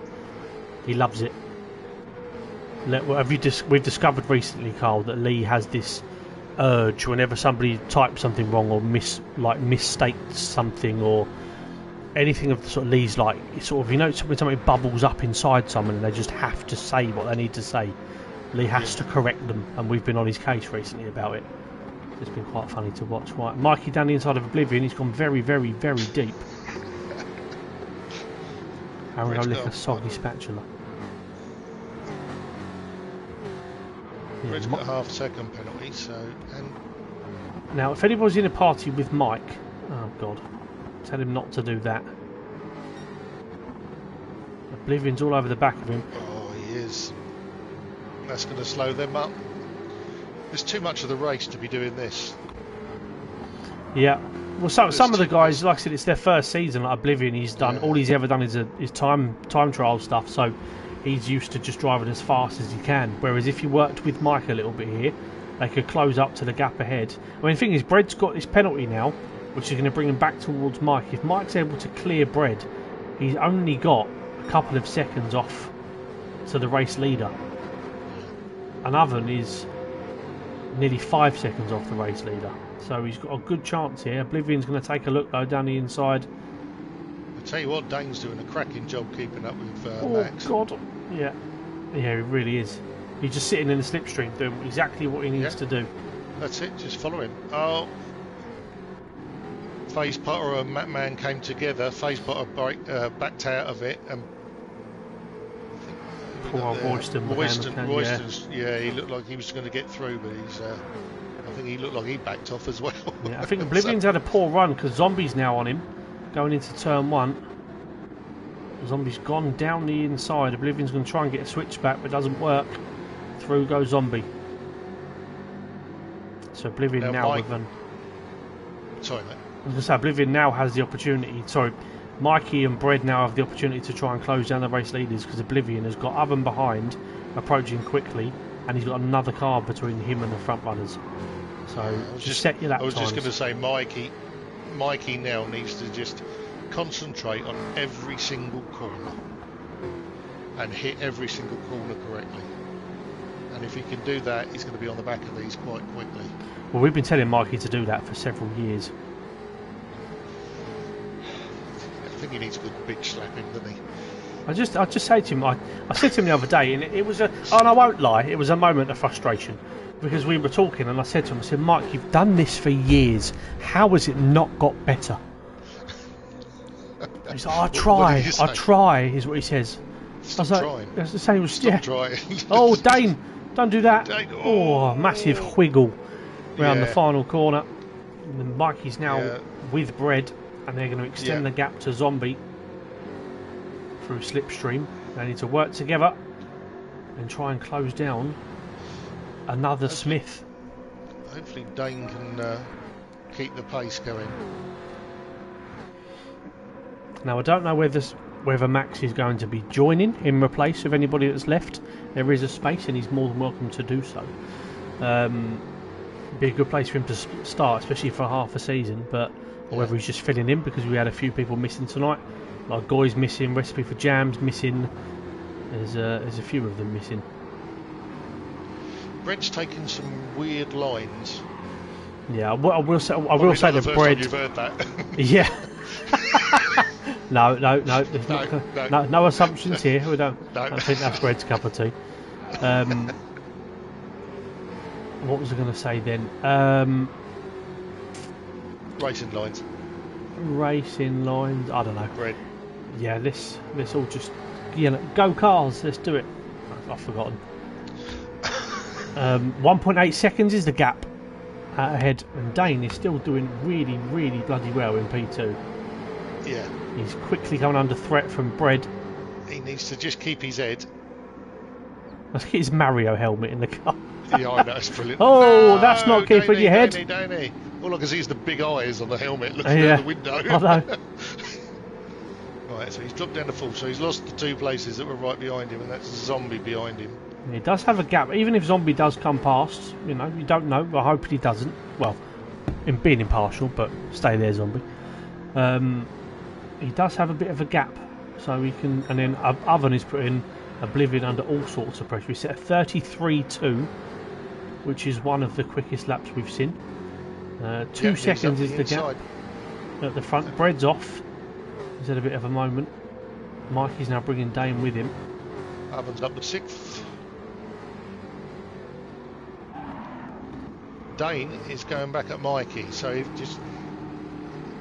He loves it. We've discovered recently, Carl, that Lee has this urge whenever somebody types something wrong or misstates something or anything of the sort of Lee's like, sort of, you know, when something bubbles up inside someone and they just have to say what they need to say. Lee has to correct them, and we've been on his case recently about it. It's been quite funny to watch. Right, Mikey down the inside of Oblivion, he's gone very, very, very deep. Aaron, I'll lick a soggy spatula. Red's got a half-second penalty, so... Now, if anybody's in a party with Mike... Oh, God. Tell him not to do that. Oblivion's all over the back of him. Oh, he is. That's going to slow them up. There's too much of the race to be doing this. Yeah. Well, some of the guys, like I said, it's their first season. Like Oblivion, he's done all he's ever done is time trial stuff. So he's used to just driving as fast as he can. Whereas if you worked with Mike a little bit here, they could close up to the gap ahead. I mean, the thing is, Bread's got this penalty now, which is going to bring him back towards Mike. If Mike's able to clear Bread, he's only got a couple of seconds off to the race leader. And Oven is nearly 5 seconds off the race leader. So he's got a good chance here. Oblivion's going to take a look though down the inside. I tell you what, Dane's doing a cracking job keeping up with Max. Oh God, yeah, he really is. He's just sitting in the slipstream doing exactly what he needs to do. That's it, just follow him. Oh, Phase Potter and Matman came together. Phase Potter backed out of it, and poor old Royston's, yeah, he looked like he was going to get through, but he's. I think he looked like he backed off as well. Yeah, I think Oblivion's had a poor run because Zombie's now on him, going into turn 1. Zombie's gone down the inside. Oblivion's going to try and get a switch back, but it doesn't work. Through goes Zombie. So Oblivion now with an... Sorry, mate. I was going to say, Oblivion now has the opportunity. Sorry, Mikey and Bread now have the opportunity to try and close down the race leaders because Oblivion has got Oven behind, approaching quickly, and he's got another car between him and the front runners. So just set your lap times. I was just going to say, Mikey now needs to just concentrate on every single corner and hit every single corner correctly. And if he can do that, he's going to be on the back of these quite quickly. Well, we've been telling Mikey to do that for several years. I think he needs a good big slapping, doesn't he? I just say to him, I said to him the other day, and it was and I won't lie, it was a moment of frustration because we were talking, and I said to him, I said, Mike, you've done this for years. How has it not got better? He's like, I try, is what he says. Stop trying. I was saying, Stop trying. Oh, Dane, don't do that. Dane, Massive wiggle round the final corner. And then Mikey's now with Bread, and they're going to extend the gap to Zombie through Slipstream. They need to work together and try and close down another Smith. Hopefully Dane can keep the pace going. Now I don't know whether Max is going to be joining in replace of anybody that's left. There is a space and he's more than welcome to do so. Be a good place for him to start, especially for half a season, or whether he's just filling in because we had a few people missing tonight. Like Goy's missing, Recipe for Jam's missing. There's a few of them missing. Bread's taken some weird lines. Yeah, I will say that Bread. You've heard that. Yeah. No assumptions here. We don't. I don't think that's Bread's cup of tea. What was I going to say then? Racing lines. Racing lines. I don't know. Bread. Yeah, let's all just go cars. Let's do it. I've forgotten. 1.8 seconds is the gap ahead, and Dane is still doing really, really bloody well in P2. Yeah. He's quickly coming under threat from Bread. He needs to just keep his head. Let's get his Mario helmet in the car. Yeah, I know, it's brilliant. Oh, no, that's not keeping your head. Danny. All I can see is the big eyes on the helmet looking out the window. I know. Right, so he's dropped down to full, so he's lost the 2 places that were right behind him, and that's Zombie behind him. He does have a gap, even if Zombie does come past, you don't know. I hope he doesn't. Well, in being impartial, but stay there, Zombie. He does have a bit of a gap, so he can. And then Oven is putting Oblivion under all sorts of pressure. We set a 33.2, which is one of the quickest laps we've seen. 2 seconds is the gap at the front. Bread's off. He's had a bit of a moment. Mikey's now bringing Dane with him. Oven's up to 6th. Dane is going back at Mikey, so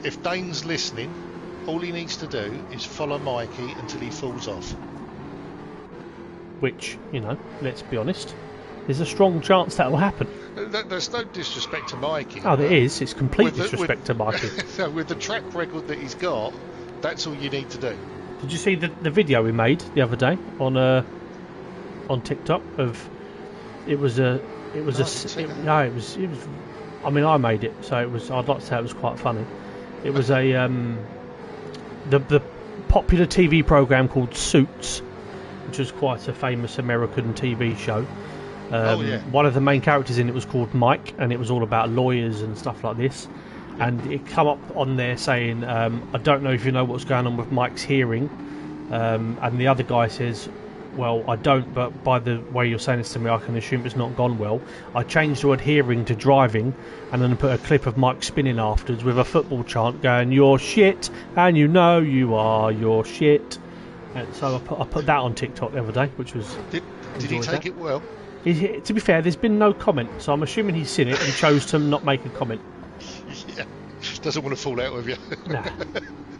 if Dane's listening, all he needs to do is follow Mikey until he falls off. Which, let's be honest, there's a strong chance that will happen. There's no disrespect to Mikey. Oh, there is. It's complete disrespect to Mikey. So with the track record that he's got, that's all you need to do. Did you see the video we made the other day on TikTok of it was I mean, I made it, so it was. I'd like to say it was quite funny. It was a the popular TV program called Suits, which was quite a famous American TV show. One of the main characters in it was called Mike, and it was all about lawyers and stuff like this. And it come up on there saying, I don't know if you know what's going on with Mike's hearing. And the other guy says, well, I don't, but by the way you're saying this to me, I can assume it's not gone well. I changed to adhering to driving, and then put a clip of Mike spinning afterwards with a football chant going, "You're shit, and you know you are, you're shit." And so I put that on TikTok the other day, which was... Did he take it well? To be fair, there's been no comment, so I'm assuming he's seen it and chose to not make a comment. Yeah, doesn't want to fall out with you. Nah.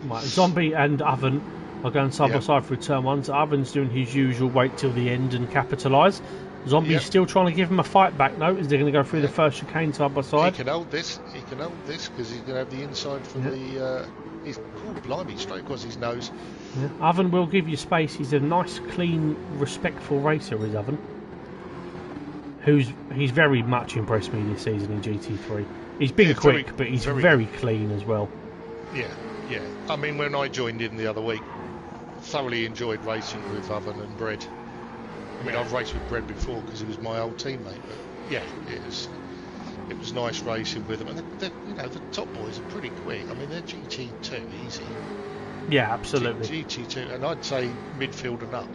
Right, Zombie and Oven are going side by side through turn ones. Oven's doing his usual wait till the end and capitalise. Zombie's still trying to give him a fight back though. Is they going to go through the first chicane side by side? He can hold this. He can hold this because he's going to have the inside for the... he's blimey, straight across his nose. Yeah. Oven will give you space. He's a nice, clean, respectful racer, is Oven. He's very much impressed me this season in GT3. He's been quick, but he's very clean as well. Yeah. I mean, when I joined in the other week, thoroughly enjoyed racing with Oven and Bread. I mean, I've raced with Bread before because he was my old teammate, but yeah, it was nice racing with him. And the top boys are pretty quick. I mean, they're GT2 easy. Yeah, absolutely. GT2, and I'd say midfield and up.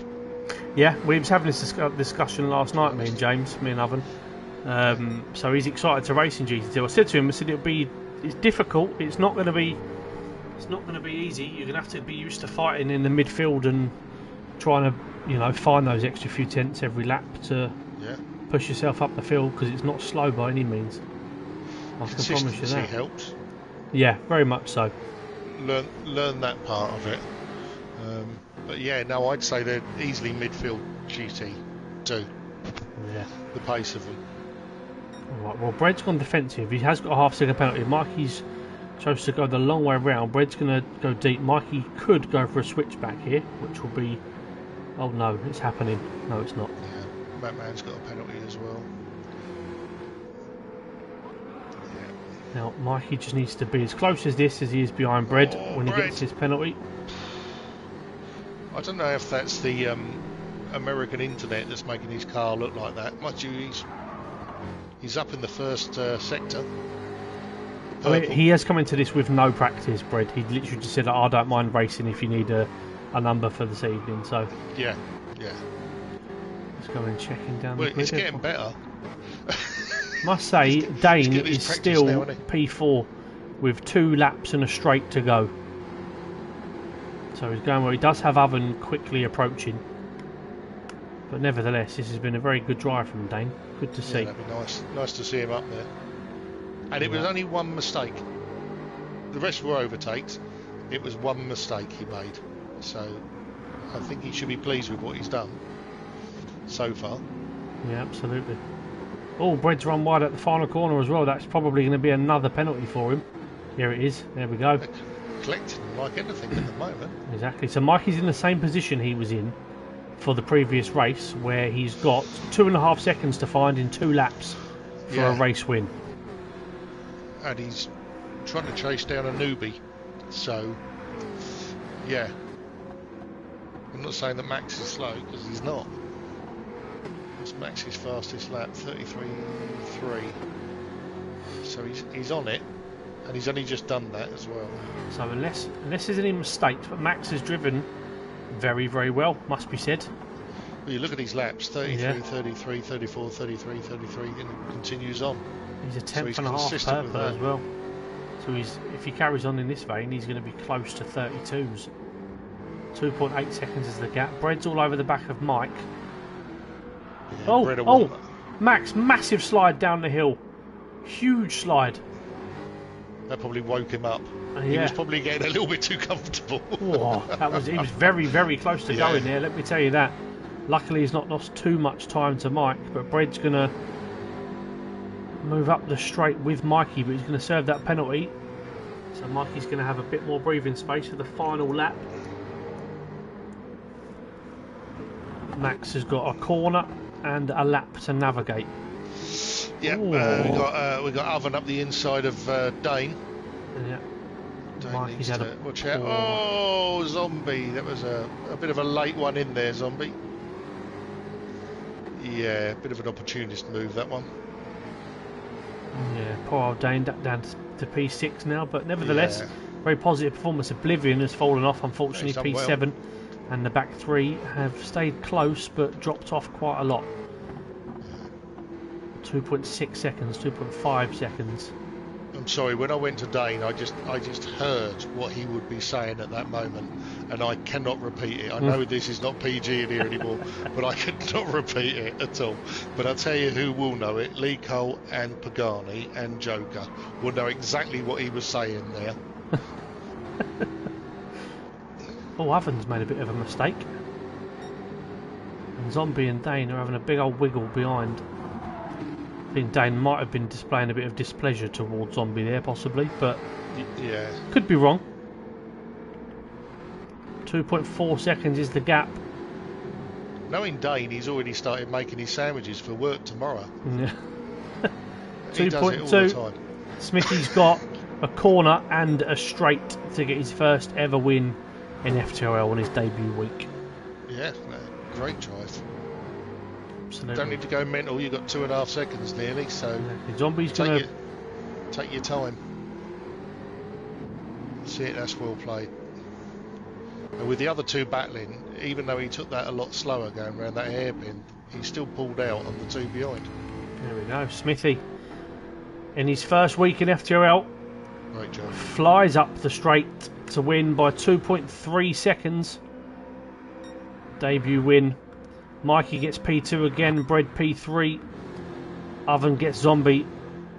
Yeah, we was having this discussion last night, me and Oven. So he's excited to race in GT2. I said to him, it's difficult. It's not going to be easy. You're going to have to be used to fighting in the midfield and trying to, find those extra few tenths every lap to push yourself up the field, because it's not slow by any means. I can promise you that. Helps. Yeah, very much so. Learn that part of it. But yeah, no, I'd say they're easily midfield GT2. Yeah. The pace of them. Alright, well, Bread's gone defensive. He has got a half-second penalty. Mikey's chose to go the long way round. Bread's going to go deep. Mikey could go for a switchback here, which will be... Oh no, it's happening. No, it's not. Yeah, Batman's got a penalty as well. Yeah. Now, Mikey just needs to be as close as this as he is behind Bread when he gets his penalty. I don't know if that's the American internet that's making his car look like that. Mind you, he's up in the first sector. I mean, he has come into this with no practice, Bread. He literally just said, I don't mind racing if you need a number for this evening. So yeah. Let's go and checking down. Well, it's getting better. Must say, Dane is still now, P4 with 2 laps and a straight to go. So he's going well. He does have Oven quickly approaching, but nevertheless, this has been a very good drive from Dane. Good to see. That'd be nice to see him up there. And it was only one mistake. The rest were overtakes. It was one mistake he made. So I think he should be pleased with what he's done so far. Yeah, absolutely. Oh, Bread's run wide at the final corner as well. That's probably going to be another penalty for him. Here it is. There we go. Collecting like anything at the moment. Exactly. So Mikey's in the same position he was in for the previous race, where he's got 2.5 seconds to find in 2 laps for a race win. And he's trying to chase down a newbie. So, yeah. I'm not saying that Max is slow, because he's not. It's Max's fastest lap, 33.3. So he's on it. And he's only just done that as well. So unless there's any mistakes, but Max has driven very, very well, must be said. Well, you look at his laps, 33, 33, 34, 33, 33, and it continues on. He's a tenth and a half per as well. So if he carries on in this vein, he's going to be close to 32s. 2.8 seconds is the gap. Bread's all over the back of Mike. Yeah, Max, massive slide down the hill. Huge slide. That probably woke him up. He was probably getting a little bit too comfortable. He was very, very close to going there, let me tell you that. Luckily he's not lost too much time to Mike, but Bread's going to move up the straight with Mikey, but he's going to serve that penalty. So Mikey's going to have a bit more breathing space for the final lap. Max has got a corner and a lap to navigate. Yeah, we got Oven up the inside of Dane. Yeah. Dane needs to watch out. Oh, Zombie! That was a bit of a late one in there, Zombie. Yeah, a bit of an opportunist move, that one. Yeah, poor old Dane down to P6 now, but nevertheless, very positive performance. Oblivion has fallen off, unfortunately, P7. and the back three have stayed close but dropped off quite a lot. 2.6 seconds, 2.5 seconds. I'm sorry, when I went to Dane, I just heard what he would be saying at that moment, and I cannot repeat it. I know this is not PG in here anymore, but I could not repeat it at all. But I'll tell you who will know it: Lee Cole and Pagani and Joker will know exactly what he was saying there. Oh, Ovens made a bit of a mistake. And Zombie and Dane are having a big old wiggle behind. I think Dane might have been displaying a bit of displeasure towards Zombie there, possibly, but yeah, could be wrong. 2.4 seconds is the gap. Knowing Dane, he's already started making his sandwiches for work tomorrow. Yeah. He does it all the time. Smithy's got a corner and a straight to get his first ever win in FTRL on his debut week. Yeah, great drive. Absolutely. Don't need to go mental. You've got 2.5 seconds nearly, so Zombie's gonna take your time. See it, that's well played. And with the other two battling, even though he took that a lot slower going around that hairpin, he still pulled out on the two behind. There we go, Smithy in his first week in FTRL. Great job. Flies up the straight to win by 2.3 seconds. Debut win. Mikey gets P2 again, Bread P3. Oven gets Zombie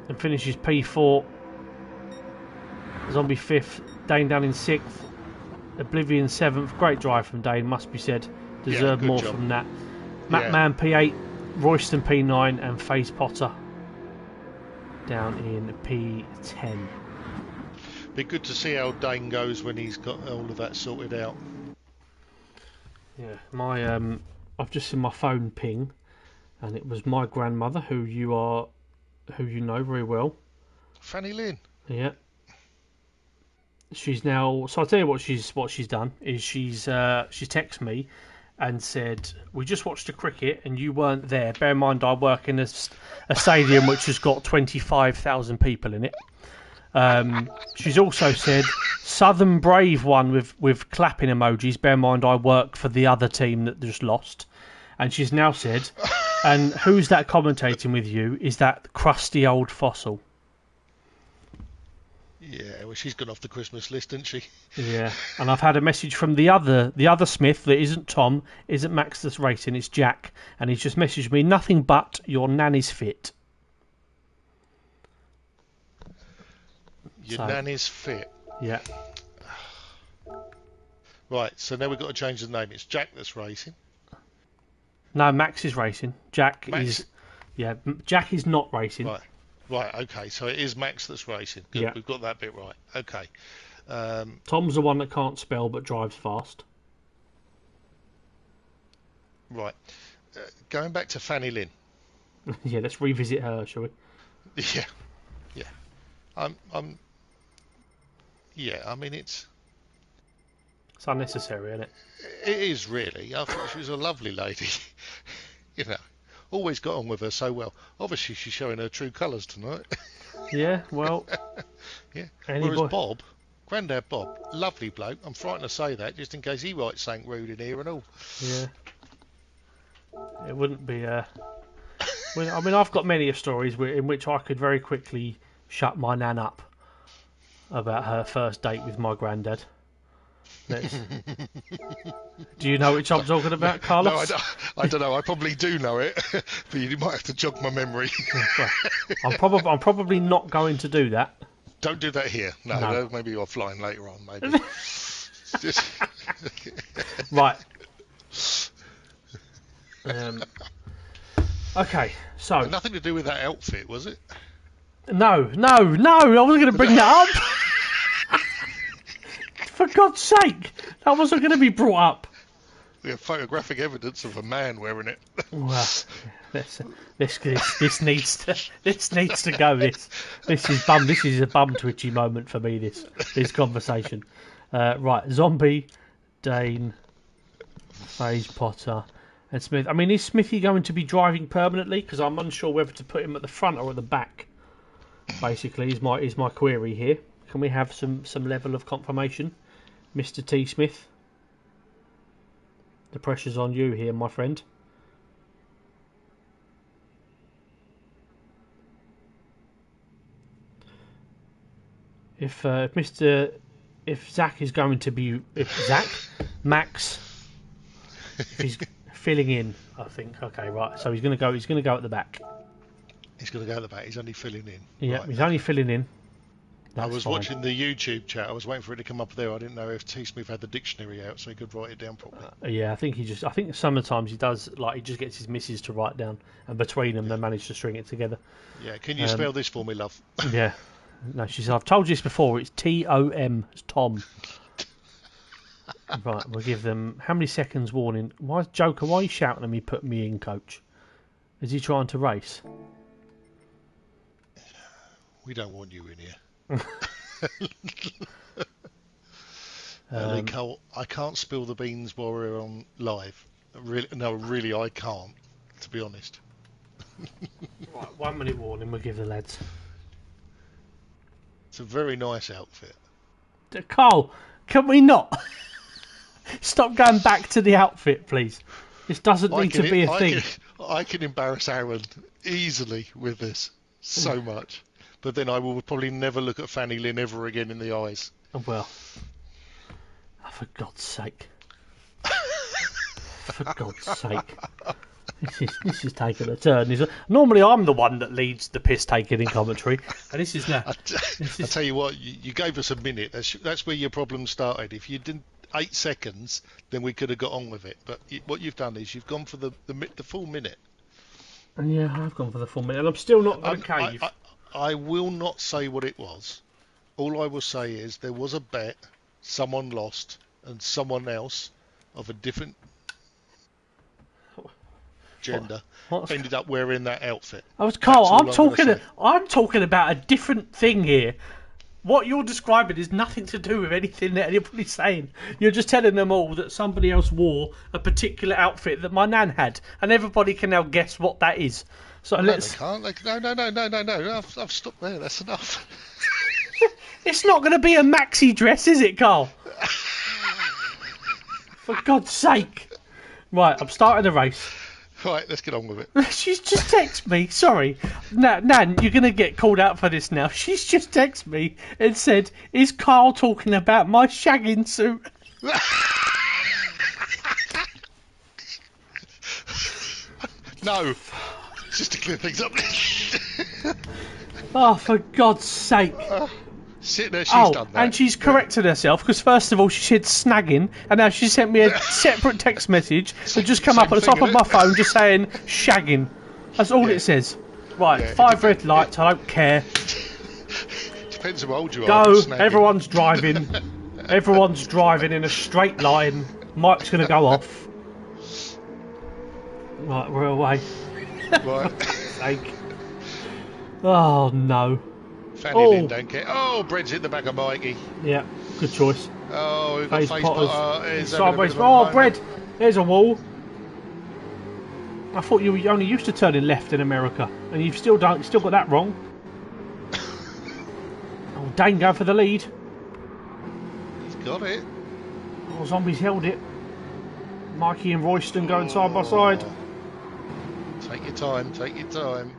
and finishes P4. Zombie 5th, Dane down in 6th. Oblivion 7th. Great drive from Dane, must be said. Deserved more job. from that. Matman P8, Royston P9, and FaZe Potter down in P10. Be good to see how Dane goes when he's got all of that sorted out. Yeah, I've just seen my phone ping, and it was my grandmother, who you know very well. Fanny Lynn. Yeah. She's now. So I'll tell you what she's done is she's texted me and said, we just watched the cricket and you weren't there. Bear in mind I work in a stadium which has got 25,000 people in it. She's also said Southern Brave won with clapping emojis. Bear in mind I work for the other team that just lost. And she's now said, and who's that commentating with you? Is that crusty old fossil? Yeah, well, she's gone off the Christmas list, isn't she? Yeah, and I've had a message from the other Smith that isn't Tom, isn't Max that's racing, it's Jack, and he's just messaged me, nothing but your nanny's fit. Your nanny's fit. Yeah. Right, so now we've got to change the name. It's Jack that's racing. No, Max is racing. Jack Max. is... Yeah, Jack is not racing. Right, okay, so it is Max that's racing. Good, yeah. We've got that bit right. Okay. Tom's the one that can't spell but drives fast. Right. Going back to Fanny Lynn. Yeah, let's revisit her, shall we? Yeah. Yeah, I mean, it's unnecessary, isn't it? It is, really. I thought she was a lovely lady. You know, always got on with her so well. Obviously, she's showing her true colours tonight. Yeah, well... Yeah. Whereas Bob, Grandad Bob, lovely bloke. I'm frightened to say that, just in case he writes something rude in here and all. Yeah. It wouldn't be... I mean, I've got many stories in which I could very quickly shut my nan up about her first date with my granddad. Do you know which I'm talking about, Carlos? No, I don't know. I probably do know it, but you might have to jog my memory. I'm probably not going to do that. Don't do that here. No. Maybe offline later on. Maybe. Right. Okay, so nothing to do with that outfit, was it? No. I wasn't going to bring that up. For God's sake, that wasn't going to be brought up. We have photographic evidence of a man wearing it. Well, this needs to go. This is a bum twitchy moment for me. This conversation. Right, Zombie, Dane, FaZe Potter, and Smith. I mean, is Smithy going to be driving permanently? Because I'm unsure whether to put him at the front or at the back. Basically, is my query here. Can we have some level of confirmation, Mr. T. Smith? The pressure's on you here, my friend. If Zach is going to be, Max, if he's filling in, I think. Okay, right. So he's going to go. He's going to go at the back. He's going to go at the back. He's only filling in. Yeah, right, he's only filling in. I was watching the YouTube chat. I was waiting for it to come up there. I didn't know if T Smith had the dictionary out so he could write it down properly. Yeah, I think sometimes he does. Like he just gets his missus to write down, and between them they manage to string it together. Yeah, can you spell this for me, love? Yeah. No, she said, I've told you this before. It's Tom. It's Tom. Right, we'll give them how many seconds warning? Why, Joker? Why are you shouting at me? Put me in, coach. Is he trying to race? We don't want you in here. Cole, I can't spill the beans while we're on live. Really, I can't. To be honest. Right, 1 minute warning. We'll give the lads. It's a very nice outfit. Carl, can we not stop going back to the outfit, please? This doesn't need to be a thing. I can embarrass Aaron easily with this so much. But then I will probably never look at Fanny Lynn ever again in the eyes. Well, for God's sake. For God's sake. This is taking a turn. Normally I'm the one that leads the piss taking in commentary, and this is now. I tell you what, you gave us a minute. That's where your problem started. If you did 8 seconds, then we could have got on with it. But what you've done is you've gone for the full minute. Yeah, I've gone for the full minute, and I'm still not going to cave. I will not say what it was. All I will say is there was a bet, someone lost, and someone else of a different gender ended up wearing that outfit. Carl, I'm talking about a different thing here. What you're describing is nothing to do with anything that anybody's saying. You're just telling them all that somebody else wore a particular outfit that my nan had, and everybody can now guess what that is. So let's. They can't. No. I've stopped there. That's enough. It's not going to be a maxi dress, is it, Carl? For God's sake! Right, I'm starting the race. Right, let's get on with it. She's just texted me. Sorry, Nan, you're going to get called out for this now. She's just texted me and said, "Is Carl talking about my shagging suit?" No. Just to clear things up. Oh, for God's sake. Sit there, she's done that. And she's corrected herself, because first of all she said snagging, and now she sent me a separate text message that just come up at the top of my phone just saying shagging. That's all it says. Right, 5 red lights, I don't care. Depends how old you are. Go, everyone's driving. Everyone's driving in a straight line. Mike's going to go off. Right, we're away. Right. Sake. Oh no. Fanny Lynn don't care. Oh, Bread's hit the back of Mikey. Yeah, good choice. Oh, we've got face Potter. Sideways. Oh, Bread. There's a wall. I thought you were only used to turning left in America, and you've still got that wrong. Oh, Dane going for the lead. He's got it. Oh, Zombies held it. Mikey and Royston going side by side. Take your time, take your time.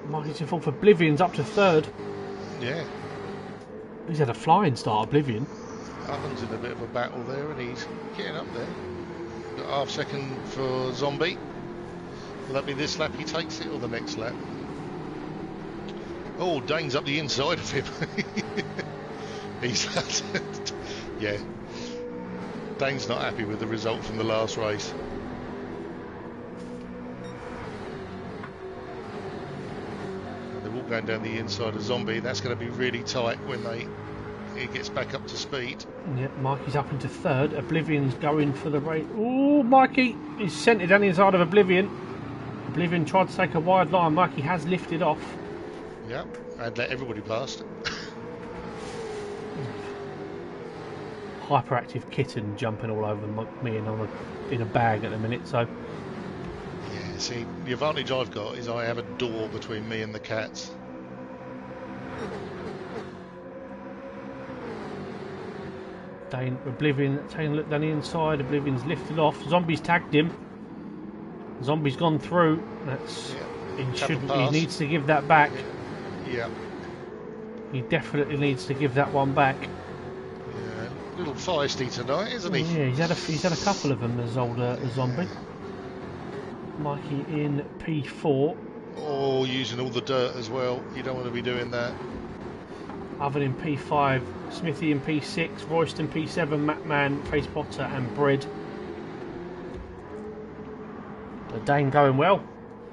Mikey's in fourth. Oblivion's up to third. Yeah. He's had a flying start, Oblivion. Oven's in a bit of a battle there, and he's getting up there. Got half second for Zombie. Will that be this lap he takes it, or the next lap? Oh, Dane's up the inside of him. He's yeah. Dane's not happy with the result from the last race. Going down the inside of Zombie, that's going to be really tight when he gets back up to speed. Yeah, Mikey's up into third. Oblivion's going for the race. Oh, Mikey is centred down the inside of Oblivion. Oblivion tried to take a wide line. Mikey has lifted off. Yeah, and let everybody past. Hyperactive kitten jumping all over me and in a bag at the minute. So. Yeah, see, the advantage I've got is I have a door between me and the cats. Dane, Oblivion taking a look down the inside. Oblivion's lifted off. Zombie's tagged him. Zombie's gone through. That's he shouldn't. He needs to give that back. Yeah. He definitely needs to give that one back. Yeah, a little feisty tonight, isn't he? Yeah, he's had a couple of them. As old Zombie. Mikey in P4. Oh, using all the dirt as well. You don't want to be doing that. Oven in P5, Smithy in P6, Royston P7, Matman, Face Potter and Bread. But Dane going well.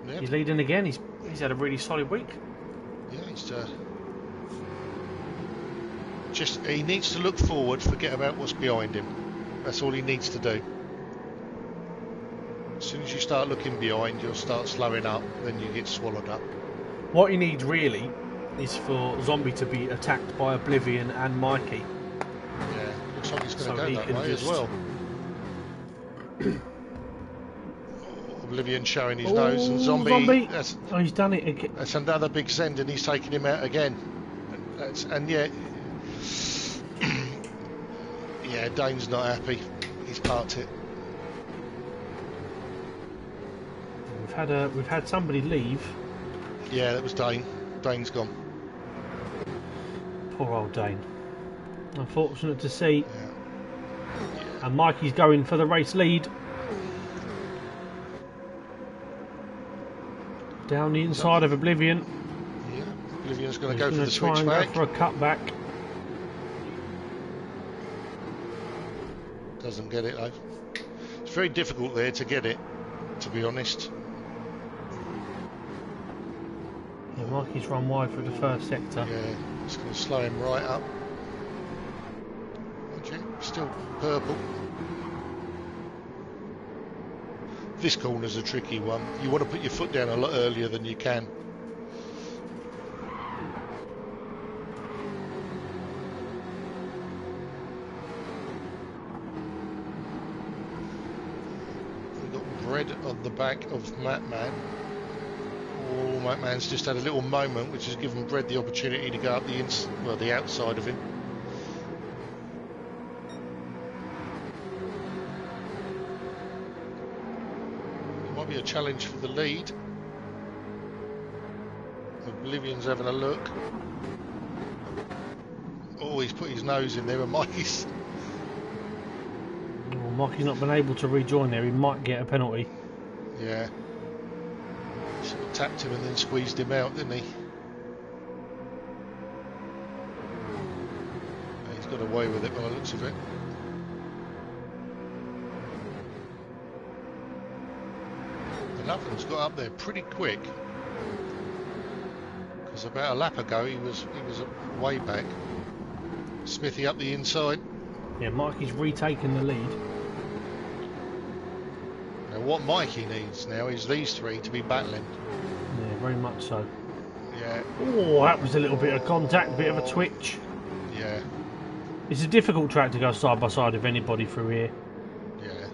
Yep. He's leading again. He's had a really solid week. Yeah, he needs to look forward, forget about what's behind him. That's all he needs to do. As soon as you start looking behind, you'll start slowing up, then you get swallowed up. What he needs really is for Zombie to be attacked by Oblivion and Mikey. Yeah, looks like he's going to go that way as well. Oblivion showing his nose, and Zombie. He's done it again. That's another big send, and he's taking him out again. Yeah, Dane's not happy. He's parked it. We've had somebody leave. Yeah, that was Dane. Dane's gone. Poor old Dane. Unfortunate to see. Yeah. And Mikey's going for the race lead. Down the inside of Oblivion. Yeah, Oblivion's going to go for the try switchback. And go for a cutback. Doesn't get it though. It's very difficult there to get it, to be honest. Yeah, Mikey's run wide through the first sector. Yeah, it's going to slow him right up. Okay, still purple. This corner's a tricky one. You want to put your foot down a lot earlier than you can. We've got Bread on the back of Matman. Oh, Matman's just had a little moment which has given Bread the opportunity to go up the outside of him. Be a challenge for the lead. Oblivion's having a look. Oh, he's put his nose in there, and Mikey's. Well, Mikey's not been able to rejoin there. He might get a penalty. Yeah. Sort of tapped him and then squeezed him out, didn't he? He's got away with it by the looks of it. Loveland's got up there pretty quick, because about a lap ago he was way back. Smithy up the inside. Yeah, Mikey's retaken the lead. Now what Mikey needs now is these three to be battling. Yeah, very much so. Yeah. Oh, that was a little bit of contact, bit of a twitch. Yeah. It's a difficult track to go side by side with anybody through here. Yeah.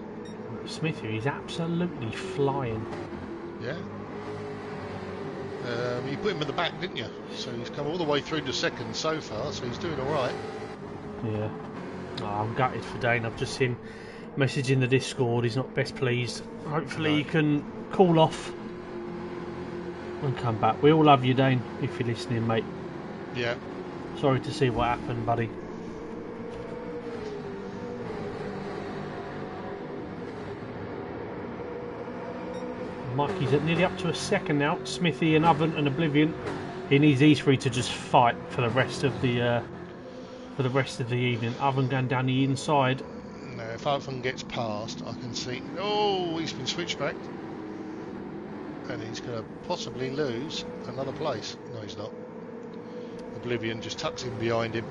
Smithy is absolutely flying. Yeah. You put him in the back, didn't you? So he's come all the way through to second so far, so he's doing all right. Yeah. Oh, I'm gutted for Dane. I've just seen message in the Discord. He's not best pleased. Hopefully he can cool off and come back. We all love you, Dane, if you're listening, mate. Yeah. Sorry to see what happened, buddy. Mikey's nearly up to a second now. Smithy and Oven and Oblivion. He needs these three to just fight for the rest of the evening. Oven going down the inside. No, if Oven gets past, I can see. Oh, he's been switched back, and he's going to possibly lose another place. No, he's not. Oblivion just tucks in behind him.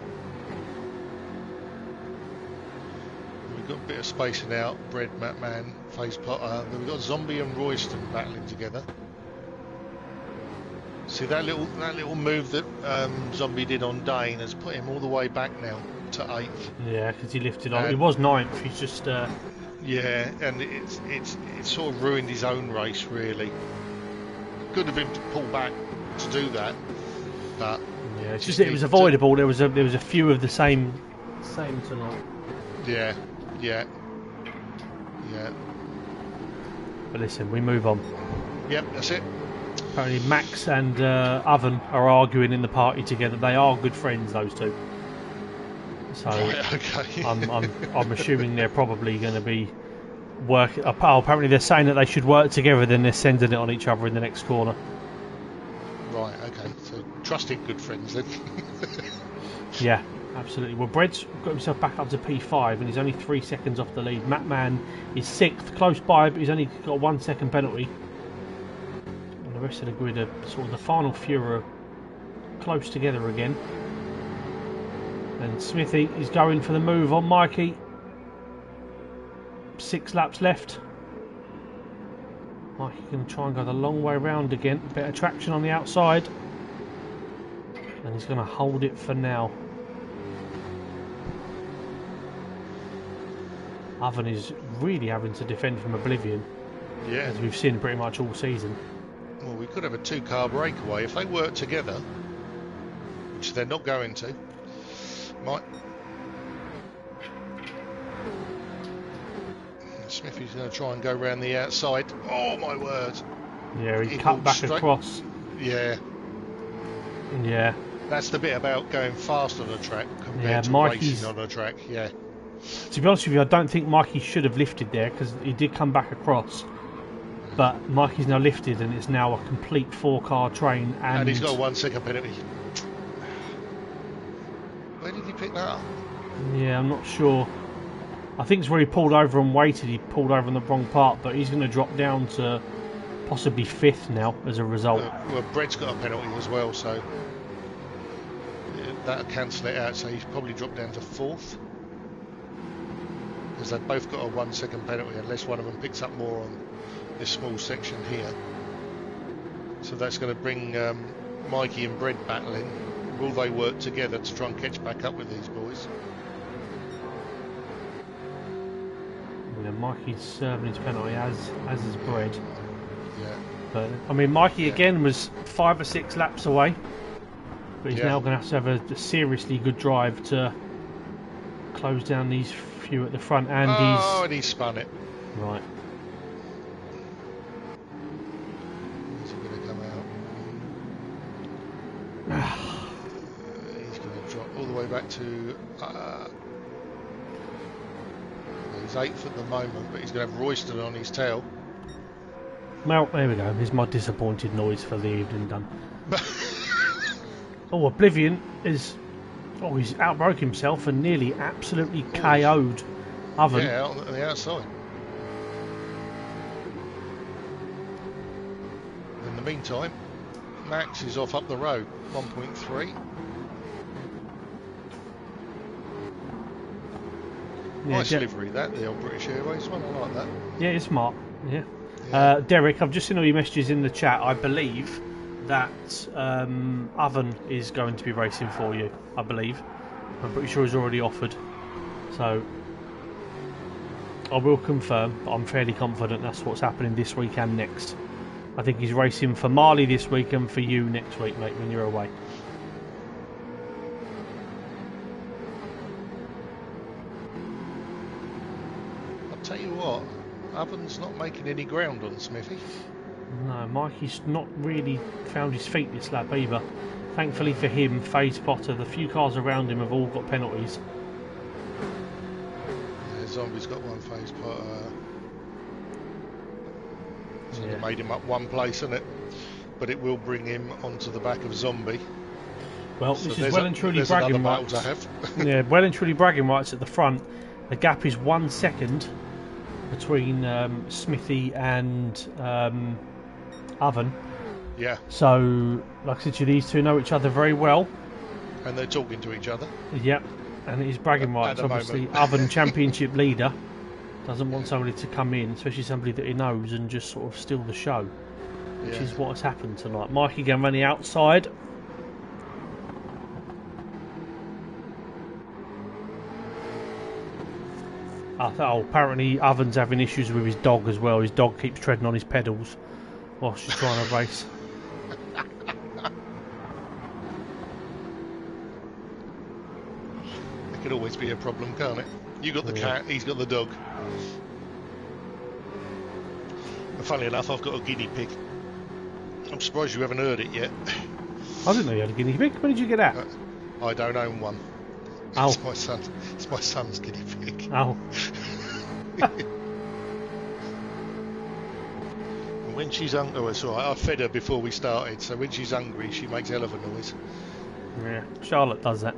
We've got a bit of spacing out. Bread, Matman, Face Potter. Then we've got Zombie and Royston battling together. See that little move that Zombie did on Dane has put him all the way back now to 8th. Yeah, because he lifted on. He was 9th. He's just. Yeah, and it's sort of ruined his own race really. Good of him to pull back to do that, but yeah, it's just it was avoidable. There was a few of the same tonight. Yeah. But listen, we move on. Yep, that's it. Apparently Max and Oven are arguing in the party together. They are good friends, those two. So right, okay. I'm assuming they're probably going to be working. Apparently they're saying that they should work together, then they're sending it on each other in the next corner. Right, okay. So trusted good friends then. Yeah, absolutely. Well, Bread's got himself back up to P5 and he's only 3 seconds off the lead. Matman is 6th, close by, but he's only got a 1 second penalty. And the rest of the grid are sort of the final few are close together again. And Smithy is going for the move on Mikey. 6 laps left. Mikey can try and go the long way round again. Bit of traction on the outside. And he's going to hold it for now. Oven is really having to defend from oblivion. Yeah. As we've seen pretty much all season. Well, we could have a 2-car breakaway if they work together, which they're not going to. Smithy's going to try and go round the outside. Oh my word! Yeah, he cut back across. Yeah. Yeah. That's the bit about going fast on a track compared to racing on a track. Yeah. To be honest with you, I don't think Mikey should have lifted there because he did come back across. But Mikey's now lifted and it's now a complete 4-car train. And he's got a 1 second penalty. Where did he pick that up? Yeah, I'm not sure. I think it's where he pulled over and waited. He pulled over in the wrong part, but he's going to drop down to possibly 5th now as a result. Well, Brett's got a penalty as well, so that'll cancel it out. So he's probably dropped down to 4th because they've both got a 1 second penalty unless one of them picks up more on this small section here. So that's going to bring Mikey and Brett battling. Will they work together to try and catch back up with these boys? Yeah, Mikey's serving his penalty as is Brett. Yeah. But I mean, Mikey again was 5 or 6 laps away, but he's now going to have a seriously good drive to close down these few at the front. And and he spun it. Right. Is he going to come out? He's going to drop all the way back to. He's 8th at the moment, but he's going to have Royston on his tail. Well, there we go. Here's my disappointed noise for the evening done. Oh, Oblivion is... Oh, he's outbroke himself and nearly absolutely KO'd Oven. Yeah, out on the outside. In the meantime, Max is off up the road, 1.3. Yeah, nice livery that, the old British Airways one, I like that. Yeah, it's smart. Yeah. Derek, I've just seen all your messages in the chat. I believe that Oven is going to be racing for you. I believe. I'm pretty sure he's already offered. So I will confirm, but I'm fairly confident that's what's happening this week and next. I think he's racing for Marley this week and for you next week, mate, when you're away. Tell you what, Oven's not making any ground on Smithy. No, Mikey's not really found his feet this lap either. Thankfully for him, Phase Potter, the few cars around him have all got penalties. Yeah, Zombie's got one Phase Potter. So they made him up one place, isn't it? But it will bring him onto the back of Zombie. Well, so this is well and truly bragging rights. I have. Yeah, well and truly bragging rights at the front. The gap is 1 second between Smithy and Oven. Yeah. So, like I said to you, these two know each other very well. And they're talking to each other. Yep. And it is bragging rights. Obviously, Oven championship leader doesn't want somebody to come in, especially somebody that he knows, and just sort of steal the show, which is what has happened tonight. Mikey going around the outside. Oh, apparently Oven's having issues with his dog as well. His dog keeps treading on his pedals while she's trying to race. can always be a problem, can't it? You got the cat, he's got the dog. And funnily enough, I've got a guinea pig. I'm surprised you haven't heard it yet. I didn't know you had a guinea pig. Where did you get that? I don't own one. Oh. It's my son's guinea pig. Oh. And when she's hungry, oh, it's alright. I fed her before we started, so when she's hungry, she makes hell of a noise. Yeah, Charlotte does that.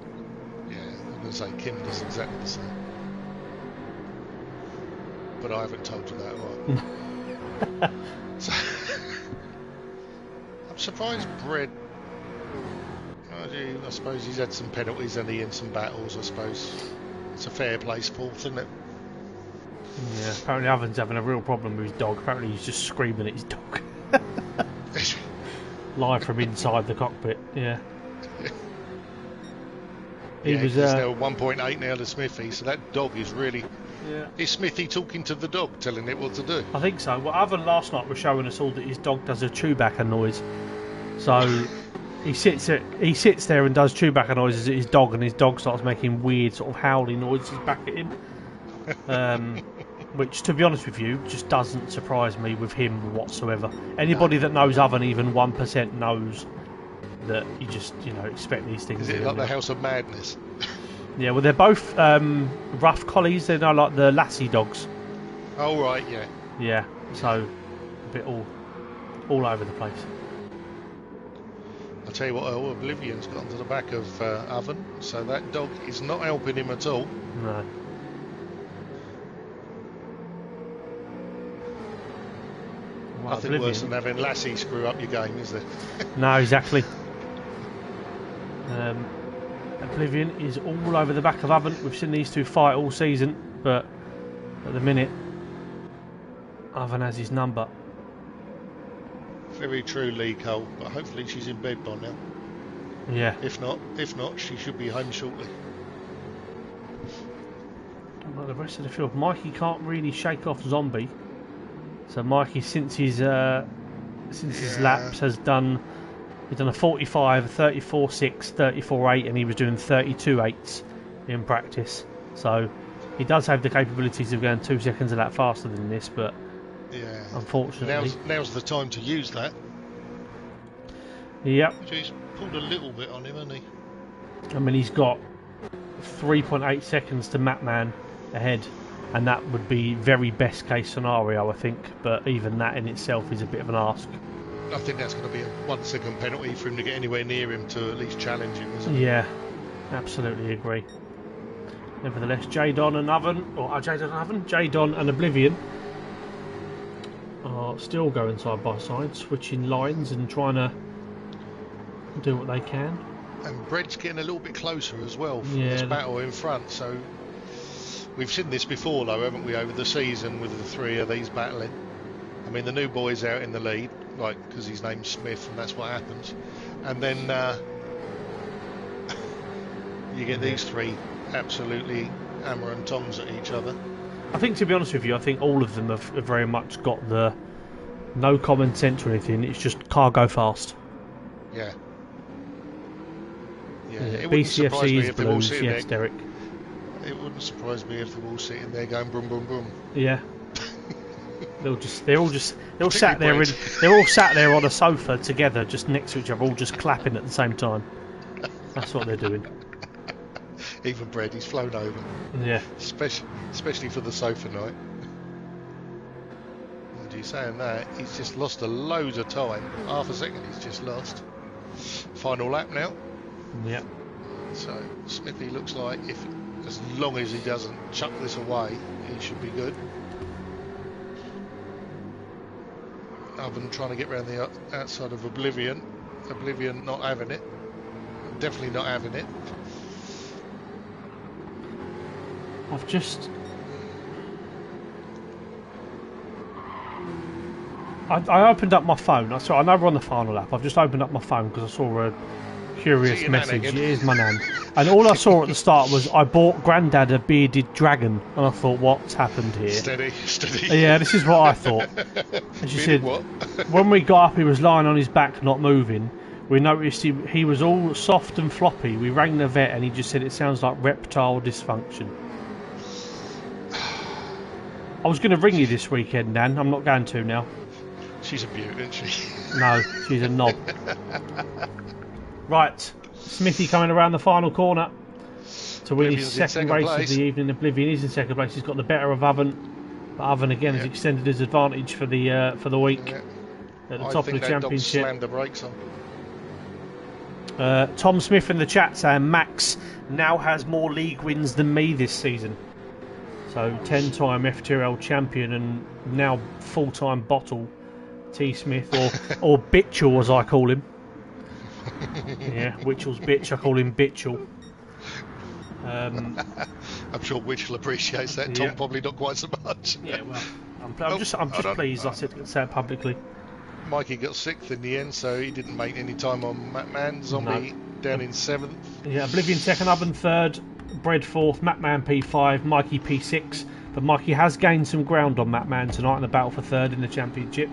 Yeah, I'm going to say Kim does exactly the same. But I haven't told you that, right? So, I'm surprised Brett. I suppose he's had some penalties and he in some battles. I suppose it's a fair place, Paul, isn't it? Yeah. Apparently, Oven's having a real problem with his dog. Apparently, he's just screaming at his dog. Live from inside the cockpit. Yeah. He's now 1.8 now to Smithy, so that dog is really. Yeah. Is Smithy talking to the dog, telling it what to do? I think so. Well, Oven last night was showing us all that his dog does a Chewbacca noise. So he sits there and does Chewbacca noises at his dog, and his dog starts making weird sort of howling noises back at him. Which, to be honest with you, just doesn't surprise me with him whatsoever. Anybody that knows Oven even 1% knows that you just, expect these things. Is it like the House of Madness? Yeah, well, they're both rough collies. They're like the Lassie dogs. Oh, right, yeah. Yeah, so a bit all over the place. I'll tell you what, Oblivion's got onto the back of Oven, so that dog is not helping him at all. No. Well, Nothing Oblivion. worse than having Lassie screw up your game, is there? No, exactly. Oblivion is all over the back of Oven. We've seen these two fight all season, but at the minute, Oven has his number. Very true, Lee Cole, but hopefully she's in bed by now. Yeah. If not, she should be home shortly. Well, the rest of the field, Mikey can't really shake off Zombie. So Mikey, since his laps, has done. He's done a 45, a 34.6, 34.8, and he was doing 32.8s in practice. So he does have the capabilities of going 2 seconds a lap faster than this, but unfortunately, now's the time to use that. Yep. He's pulled a little bit on him, hasn't he? I mean, he's got 3.8 seconds to Mapman ahead, and that would be very best case scenario, I think. But even that in itself is a bit of an ask. I think that's going to be a 1 second penalty for him to get anywhere near him to at least challenge him, isn't it? Yeah, absolutely agree. Nevertheless, Jadon and Oblivion are still going side by side, switching lines and trying to do what they can. And Brett's getting a little bit closer as well for Yeah. this battle in front. So we've seen this before, though, haven't we, over the season with the three of these battling. I mean, the new boy's out in the lead, like, because his name's Smith, and that's what happens. And then you get these three absolutely hammer and tongs at each other. I think, to be honest with you, I think all of them have very much got the no common sense or anything. It's just car go fast. Yeah. Yeah. Yeah. It wouldn't surprise me BCFC's if they're all blues, sitting yes, there. Derek. It wouldn't surprise me if they're all sitting there going boom, boom, boom. Yeah. They're all sat there on a sofa together, just next to each other, all just clapping at the same time. That's what they're doing. Even Brett, he's flown over. Yeah. Especially for the sofa night. And you saying that, he's just lost a load of time. Half a second he's just lost. Final lap now. Yeah. So Smithy looks like as long as he doesn't chuck this away, he should be good. Oven trying to get around the outside of Oblivion. Oblivion not having it. Definitely not having it. I opened up my phone. I know we're on the final lap. I've just opened up my phone because I saw a curious message. Here's my nan. And all I saw at the start was, I bought Grandad a bearded dragon. And I thought, what's happened here? Steady. Yeah, this is what I thought. And she said, what? when we got up, he was lying on his back, not moving. We noticed he was all soft and floppy. We rang the vet and he just said it sounds like reptile dysfunction. I was going to ring you this weekend, Nan. I'm not going to now. She's a beaut, isn't she? No, she's a knob. Right, Smithy coming around the final corner to win his second race of the evening. Oblivion is in second place. He's got the better of Oven, but Oven again has extended his advantage for the week at the top of the championship. Slammed the brakes on. Tom Smith in the chat saying Max now has more league wins than me this season. So 10-time FTRL champion and now full-time bottle T Smith or Bitchell as I call him. Yeah, Witchell's bitch. I call him Bitchell. I'm sure Witchell appreciates that. Tom probably not quite so much. Yeah, well, I'm just pleased I said it publicly. Mikey got 6th in the end, so he didn't make any time on Matman. Zombie down in 7th. Yeah, Oblivion 2nd, Oven 3rd, Bread 4th, Matman P5, Mikey P6. But Mikey has gained some ground on Matman tonight in the battle for 3rd in the championship.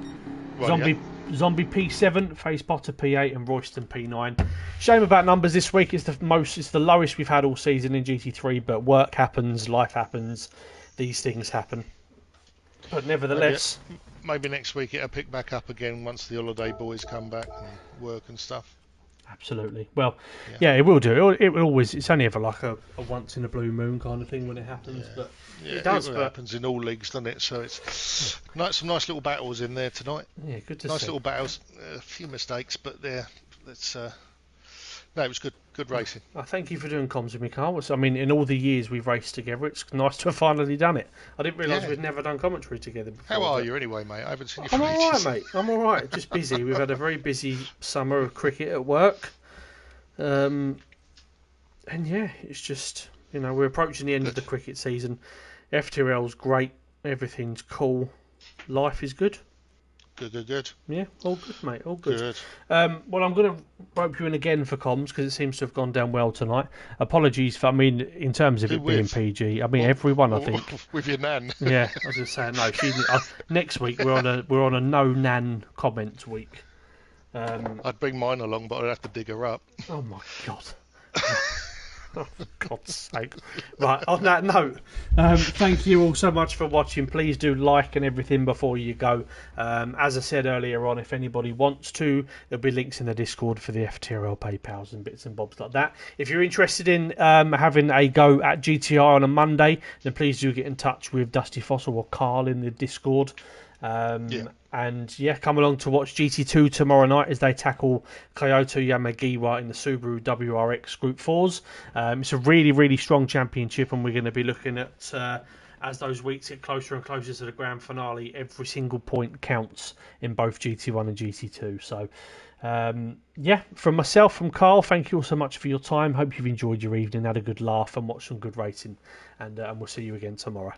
Right, Zombie P7, Face Potter P8 and Royston P9. Shame about numbers this week. It's the lowest we've had all season in GT3, but work happens, life happens, these things happen. But nevertheless, maybe next week it'll pick back up again once the holiday boys come back and work and stuff. Absolutely. Well, yeah, it will do. It will always. It's only ever like a once in a blue moon kind of thing when it happens, but it does. It happens in all leagues, doesn't it? So it's some nice little battles in there tonight. Yeah, good to see. Nice little battles. A few mistakes, but it's no, it was good racing. Thank you for doing comms with me, Carl. I mean, in all the years we've raced together, it's nice to have finally done it. I didn't realise we'd never done commentary together before. How are you anyway, mate? I haven't seen you for ages. I'm alright, mate. I'm alright. Just busy. We've had a very busy summer of cricket at work. And yeah, it's just, we're approaching the end of the cricket season. FTRL's great. Everything's cool. Life is good. Good. Yeah, all good, mate. All good. Well, I'm going to rope you in again for comms because it seems to have gone down well tonight. Apologies for, in terms of it being PG. Everyone, I think. With your nan. Yeah, I was just saying no. Next week we're on a no nan comments week. I'd bring mine along, but I'd have to dig her up. Oh my god. Oh, for God's sake. Right, on that note, thank you all so much for watching. Please do like and everything before you go. As I said earlier on, if anybody wants to, there'll be links in the Discord for the FTRL PayPals and bits and bobs like that. If you're interested in having a go at GTI on a Monday, then please do get in touch with Dusty Fossil or Carl in the Discord. And come along to watch GT2 tomorrow night as they tackle Kyoto Yamagiwa in the Subaru WRX Group 4s. It's a really, really strong championship, and we're going to be looking at, as those weeks get closer and closer to the grand finale, every single point counts in both GT1 and GT2. So, from myself, from Carl, thank you all so much for your time. Hope you've enjoyed your evening, had a good laugh and watched some good racing, and we'll see you again tomorrow.